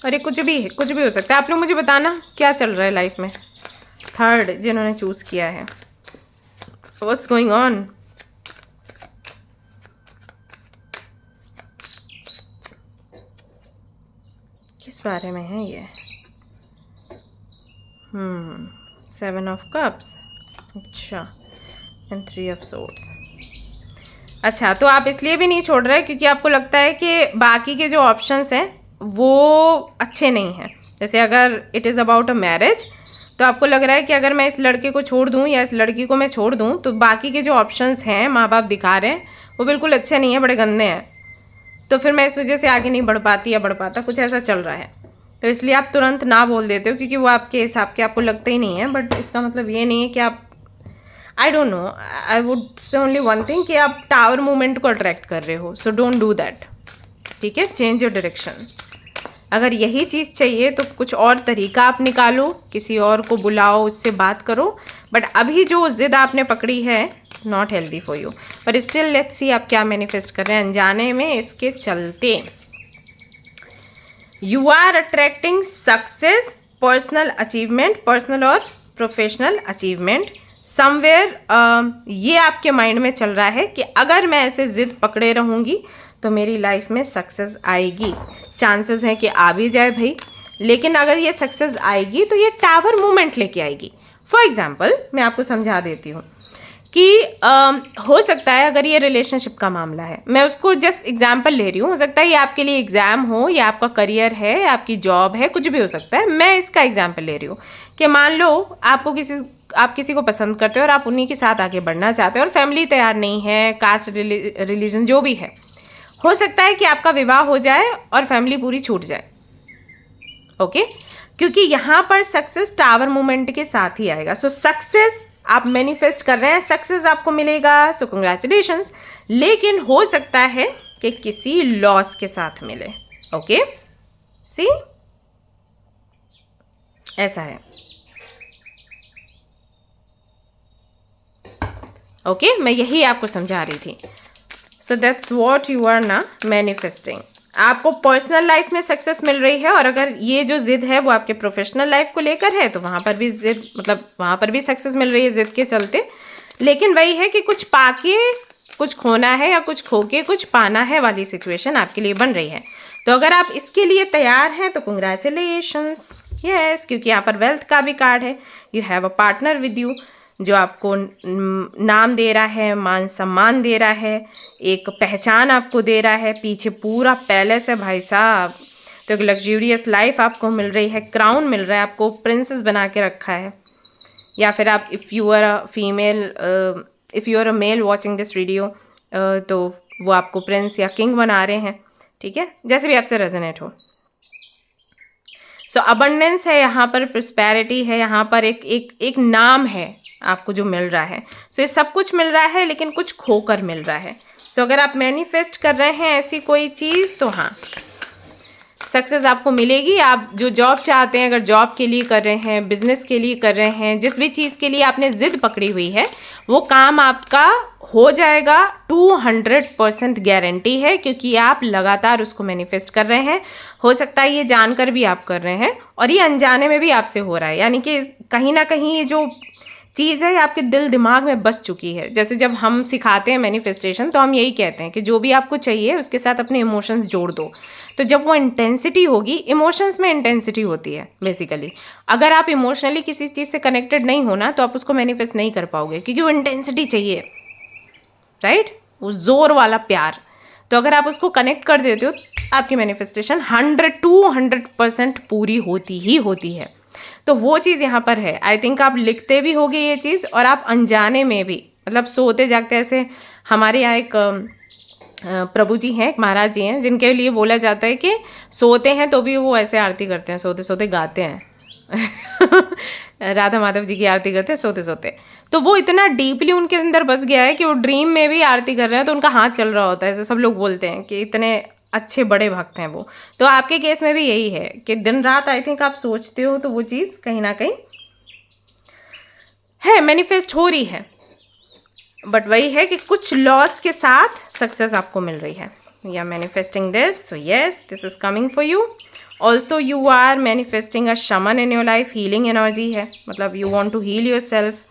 Speaker 1: अरे कुछ भी हो सकता है. आप लोग मुझे बताना क्या चल रहा है लाइफ में. थर्ड जिन्होंने चूज़ किया है, व्हाट्स गोइंग ऑन. किस बारे में है ये. 7 ऑफ कप्स, अच्छा, एंड 3 ऑफ सोर्ड्स. अच्छा, तो आप इसलिए भी नहीं छोड़ रहे क्योंकि आपको लगता है कि बाकी के जो ऑप्शंस हैं वो अच्छे नहीं हैं. जैसे अगर it is about a marriage तो आपको लग रहा है कि अगर मैं इस लड़के को छोड़ दूँ या इस लड़की को मैं छोड़ दूँ तो बाकी के जो ऑप्शंस हैं माँ बाप दिखा रहे हैं वो बिल्कुल अच्छे नहीं हैं, बड़े गंदे हैं, तो फिर मैं इस वजह से आगे नहीं बढ़ पाती या बढ़ पाता, कुछ ऐसा चल रहा है। तो इसलिए आप तुरंत ना बोल देते हो क्योंकि वो आपके हिसाब के आपको लगते ही नहीं है। बट इसका मतलब ये नहीं है कि आप, I don't know, I would say only one thing कि आप टावर मूवमेंट को अट्रैक्ट कर रहे हो, सो डोंट डू दैट। ठीक है, चेंज योर डायरेक्शन। अगर यही चीज़ चाहिए तो कुछ और तरीका आप निकालो, किसी और को बुलाओ, उससे बात करो। बट अभी जो जिद आपने पकड़ी है, नॉट हेल्दी फॉर यू। पर स्टिल लेट्स सी आप क्या मैनिफेस्ट कर रहे हैं अनजाने में इसके चलते। You are attracting success, personal achievement, personal और प्रोफेशनल अचीवमेंट समवेयर। ये आपके माइंड में चल रहा है कि अगर मैं ऐसे जिद पकड़े रहूँगी तो मेरी लाइफ में सक्सेस आएगी। चांसेस हैं कि आ भी जाए भाई, लेकिन अगर ये सक्सेस आएगी तो ये टावर मूवमेंट लेके आएगी। फॉर एग्जाम्पल मैं आपको समझा देती हूँ कि हो सकता है अगर ये रिलेशनशिप का मामला है, मैं उसको जस्ट एग्जाम्पल ले रही हूँ, हो सकता है ये आपके लिए एग्ज़ाम हो या आपका करियर है, आपकी जॉब है, कुछ भी हो सकता है। मैं इसका एग्जाम्पल ले रही हूँ कि मान लो आप किसी को पसंद करते हो और आप उन्हीं के साथ आगे बढ़ना चाहते हो और फैमिली तैयार नहीं है, कास्ट रिलीजन जो भी है, हो सकता है कि आपका विवाह हो जाए और फैमिली पूरी छूट जाए। ओके, क्योंकि यहाँ पर सक्सेस टावर मूवमेंट के साथ ही आएगा। सो सक्सेस आप मैनिफेस्ट कर रहे हैं, सक्सेस आपको मिलेगा, सो कंग्रेचुलेशंस। लेकिन हो सकता है कि किसी लॉस के साथ मिले। ओके, सी ऐसा है। ओके, मैं यही आपको समझा रही थी। So that's what you are ना मैनिफेस्टिंग। आपको पर्सनल लाइफ में सक्सेस मिल रही है और अगर ये जो जिद है वो आपके प्रोफेशनल लाइफ को लेकर है तो वहाँ पर भी जिद, मतलब वहाँ पर भी सक्सेस मिल रही है जिद के चलते। लेकिन वही है कि कुछ पाके कुछ खोना है या कुछ खो के कुछ पाना है वाली सिचुएशन आपके लिए बन रही है। तो अगर आप इसके लिए तैयार हैं तो कंग्रेचुलेशंस, यस, क्योंकि यहाँ पर वेल्थ का भी कार्ड है। You have a partner with you जो आपको नाम दे रहा है, मान सम्मान दे रहा है, एक पहचान आपको दे रहा है, पीछे पूरा पैलेस है भाई साहब। तो एक लग्जूरियस लाइफ आपको मिल रही है, क्राउन मिल रहा है, आपको प्रिंसेस बना के रखा है। या फिर आप if you are a male watching this video तो वो आपको प्रिंस या किंग बना रहे हैं। ठीक है, जैसे भी आपसे रेजोनेट हो। सो अबंडेंस है यहाँ पर, प्रॉस्पेरिटी है यहाँ पर, एक नाम है आपको जो मिल रहा है। सो ये सब कुछ मिल रहा है लेकिन कुछ खोकर मिल रहा है। सो अगर आप मैनिफेस्ट कर रहे हैं ऐसी कोई चीज़ तो हाँ, सक्सेस आपको मिलेगी। आप जो जॉब चाहते हैं, अगर जॉब के लिए कर रहे हैं, बिजनेस के लिए कर रहे हैं, जिस भी चीज़ के लिए आपने जिद पकड़ी हुई है वो काम आपका हो जाएगा। 200% गारंटी है क्योंकि आप लगातार उसको मैनिफेस्ट कर रहे हैं। हो सकता है ये जानकर भी आप कर रहे हैं और ये अनजाने में भी आपसे हो रहा है, यानी कि कहीं ना कहीं ये जो चीज़ है आपके दिल दिमाग में बस चुकी है। जैसे जब हम सिखाते हैं मैनिफेस्टेशन तो हम यही कहते हैं कि जो भी आपको चाहिए उसके साथ अपने इमोशंस जोड़ दो। तो जब वो इंटेंसिटी होगी, इमोशंस में इंटेंसिटी होती है बेसिकली। अगर आप इमोशनली किसी चीज़ से कनेक्टेड नहीं होना तो आप उसको मैनिफेस्ट नहीं कर पाओगे क्योंकि वो इंटेंसिटी चाहिए, राइट, वो जोर वाला प्यार। तो अगर आप उसको कनेक्ट कर देते हो आपकी मैनिफेस्टेशन 200% पूरी होती ही होती है। तो वो चीज़ यहाँ पर है। आई थिंक आप लिखते भी होगे ये चीज़ और आप अनजाने में भी, मतलब सोते जागते, ऐसे हमारे यहाँ एक प्रभु जी हैं, एक महाराज जी हैं, जिनके लिए बोला जाता है कि सोते हैं तो भी वो ऐसे आरती करते हैं, सोते सोते गाते हैं राधा माधव जी की आरती करते हैं सोते सोते। तो वो इतना डीपली उनके अंदर बस गया है कि वो ड्रीम में भी आरती कर रहे हैं तो उनका हाथ चल रहा होता है। ऐसे सब लोग बोलते हैं कि इतने अच्छे बड़े भक्त हैं वो। तो आपके केस में भी यही है कि दिन रात आई थिंक आप सोचते हो तो वो चीज़ कहीं ना कहीं है, मैनिफेस्ट हो रही है। बट वही है कि कुछ लॉस के साथ सक्सेस आपको मिल रही है। You are manifesting this, so yes, this is coming for you. Also you are manifesting a shaman in your life, healing energy है, मतलब you want to heal yourself.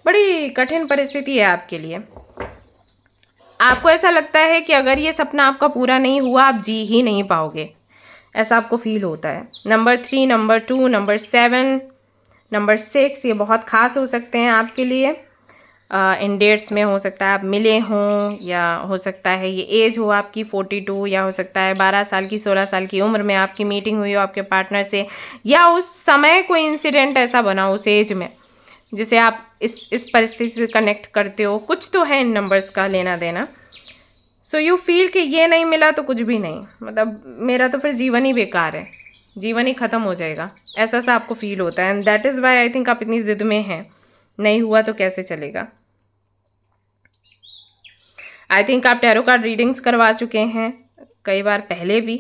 Speaker 1: बड़ी कठिन परिस्थिति है आपके लिए। आपको ऐसा लगता है कि अगर ये सपना आपका पूरा नहीं हुआ आप जी ही नहीं पाओगे, ऐसा आपको फील होता है। नंबर 3, नंबर 2, नंबर 7, नंबर 6 ये बहुत खास हो सकते हैं आपके लिए। इन डेट्स में हो सकता है आप मिले हों, या हो सकता है ये एज हो आपकी 42, या हो सकता है 12 साल की 16 साल की उम्र में आपकी मीटिंग हुई हो आपके पार्टनर से, या उस समय कोई इंसिडेंट ऐसा बना उस एज में जिसे आप इस परिस्थिति से कनेक्ट करते हो। कुछ तो है इन नंबर्स का लेना देना। सो यू फील कि ये नहीं मिला तो कुछ भी नहीं, मतलब मेरा तो फिर जीवन ही बेकार है, जीवन ही ख़त्म हो जाएगा, ऐसा सा आपको फील होता है। And that is why I think आप इतनी ज़िद में हैं, नहीं हुआ तो कैसे चलेगा। आई थिंक आप टैरो कार्ड रीडिंग्स करवा चुके हैं कई बार पहले भी,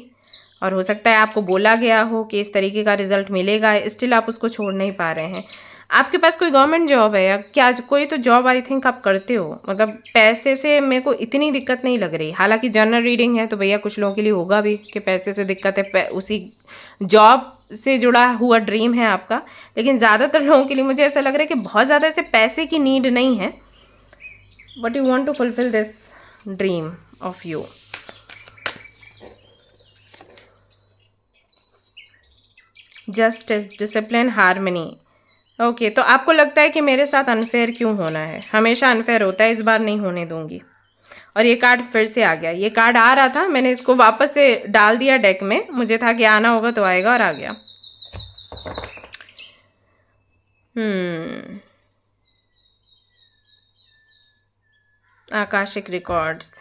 Speaker 1: और हो सकता है आपको बोला गया हो कि इस तरीके का रिजल्ट मिलेगा, स्टिल आप उसको छोड़ नहीं पा रहे हैं। आपके पास कोई गवर्नमेंट जॉब है या क्या, कोई तो जॉब आई थिंक आप करते हो, मतलब पैसे से मेरे को इतनी दिक्कत नहीं लग रही। हालांकि जनरल रीडिंग है तो भैया कुछ लोगों के लिए होगा भी कि पैसे से दिक्कत है, उसी जॉब से जुड़ा हुआ ड्रीम है आपका, लेकिन ज़्यादातर लोगों के लिए मुझे ऐसा लग रहा है कि बहुत ज़्यादा ऐसे पैसे की नीड नहीं है, but you want to fulfil this dream of you. Justice, discipline, harmony. Okay, तो आपको लगता है कि मेरे साथ अनफेयर क्यों होना है, हमेशा अनफेयर होता है, इस बार नहीं होने दूंगी। और ये कार्ड फिर से आ गया, ये कार्ड आ रहा था, मैंने इसको वापस से डाल दिया डेक में, मुझे था कि आना होगा तो आएगा, और आ गया। आकाशिक रिकॉर्ड्स,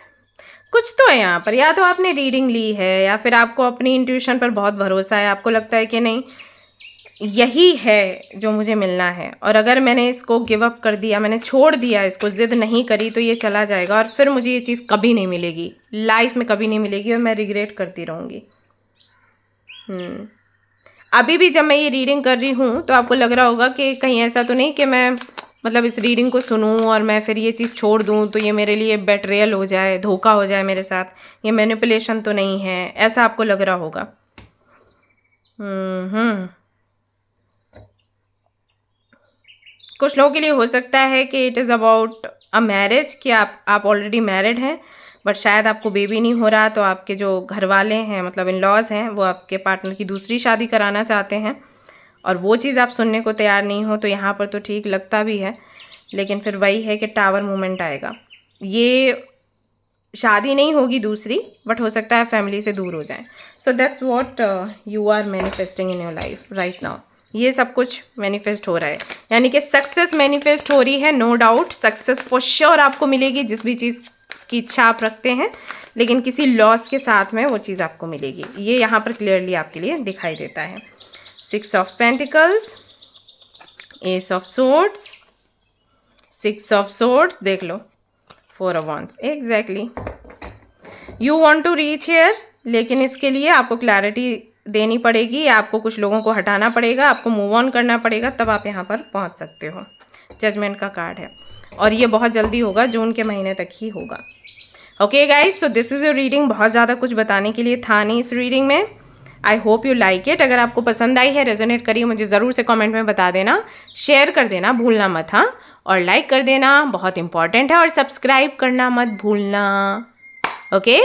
Speaker 1: कुछ तो है यहाँ पर, या तो आपने रीडिंग ली है या फिर आपको अपनी इंट्यूशन पर बहुत भरोसा है, आपको लगता है कि नहीं यही है जो मुझे मिलना है, और अगर मैंने इसको गिव अप कर दिया, मैंने छोड़ दिया इसको, ज़िद नहीं करी, तो ये चला जाएगा और फिर मुझे ये चीज़ कभी नहीं मिलेगी, लाइफ में कभी नहीं मिलेगी, और मैं रिग्रेट करती रहूँगी। अभी भी जब मैं ये रीडिंग कर रही हूँ तो आपको लग रहा होगा कि कहीं ऐसा तो नहीं कि मैं मतलब इस रीडिंग को सुनूं और मैं फिर ये चीज़ छोड़ दूं तो ये मेरे लिए बेट्रेयल हो जाए, धोखा हो जाए मेरे साथ, ये मैनिपुलेशन तो नहीं है, ऐसा आपको लग रहा होगा। कुछ लोगों के लिए हो सकता है कि it is about a marriage, कि आप ऑलरेडी मैरिड हैं बट शायद आपको बेबी नहीं हो रहा, तो आपके जो घर वाले हैं मतलब इन लॉज हैं वो आपके पार्टनर की दूसरी शादी कराना चाहते हैं, और वो चीज़ आप सुनने को तैयार नहीं हो, तो यहाँ पर तो ठीक लगता भी है, लेकिन फिर वही है कि टावर मूवमेंट आएगा। ये शादी नहीं होगी दूसरी, बट हो सकता है फैमिली से दूर हो जाए। So that's what you are manifesting in your life right now. ये सब कुछ मैनिफेस्ट हो रहा है, यानी कि सक्सेस मैनिफेस्ट हो रही है, no doubt success for sure आपको मिलेगी जिस भी चीज़ की इच्छा आप रखते हैं, लेकिन किसी लॉस के साथ में वो चीज़ आपको मिलेगी, ये यहाँ पर क्लियरली आपके लिए दिखाई देता है। 6 of pentacles, ace of swords, 6 of swords, देख लो 4 of wands, exactly you want to reach here, लेकिन इसके लिए आपको क्लैरिटी देनी पड़ेगी, आपको कुछ लोगों को हटाना पड़ेगा, आपको मूव ऑन करना पड़ेगा, तब आप यहाँ पर पहुँच सकते हो। जजमेंट का कार्ड है और ये बहुत जल्दी होगा, जून के महीने तक ही होगा। ओके गाइज, तो दिस इज़ योर रीडिंग। बहुत ज़्यादा कुछ बताने के लिए था नहीं इस रीडिंग में। आई होप यू लाइक इट। अगर आपको पसंद आई है, रेजोनेट करिए, मुझे ज़रूर से कमेंट में बता देना, शेयर कर देना भूलना मत, हाँ, और लाइक कर देना, बहुत इंपॉर्टेंट है, और सब्सक्राइब करना मत भूलना। ओके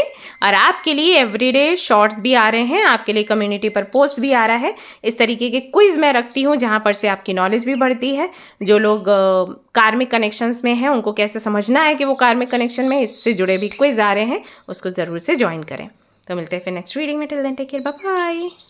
Speaker 1: और आपके लिए एवरीडे शॉर्ट्स भी आ रहे हैं, आपके लिए कम्युनिटी पर पोस्ट भी आ रहा है, इस तरीके के क्विज़ मैं रखती हूँ जहाँ पर से आपकी नॉलेज भी बढ़ती है। जो लोग कार्मिक कनेक्शंस में हैं उनको कैसे समझना है कि वो कार्मिक कनेक्शन में, इससे जुड़े भी क्विज़ आ रहे हैं, उसको ज़रूर से ज्वाइन करें। तो मिलते हैं फिर नेक्स्ट रीडिंग में, till then take care, bye bye.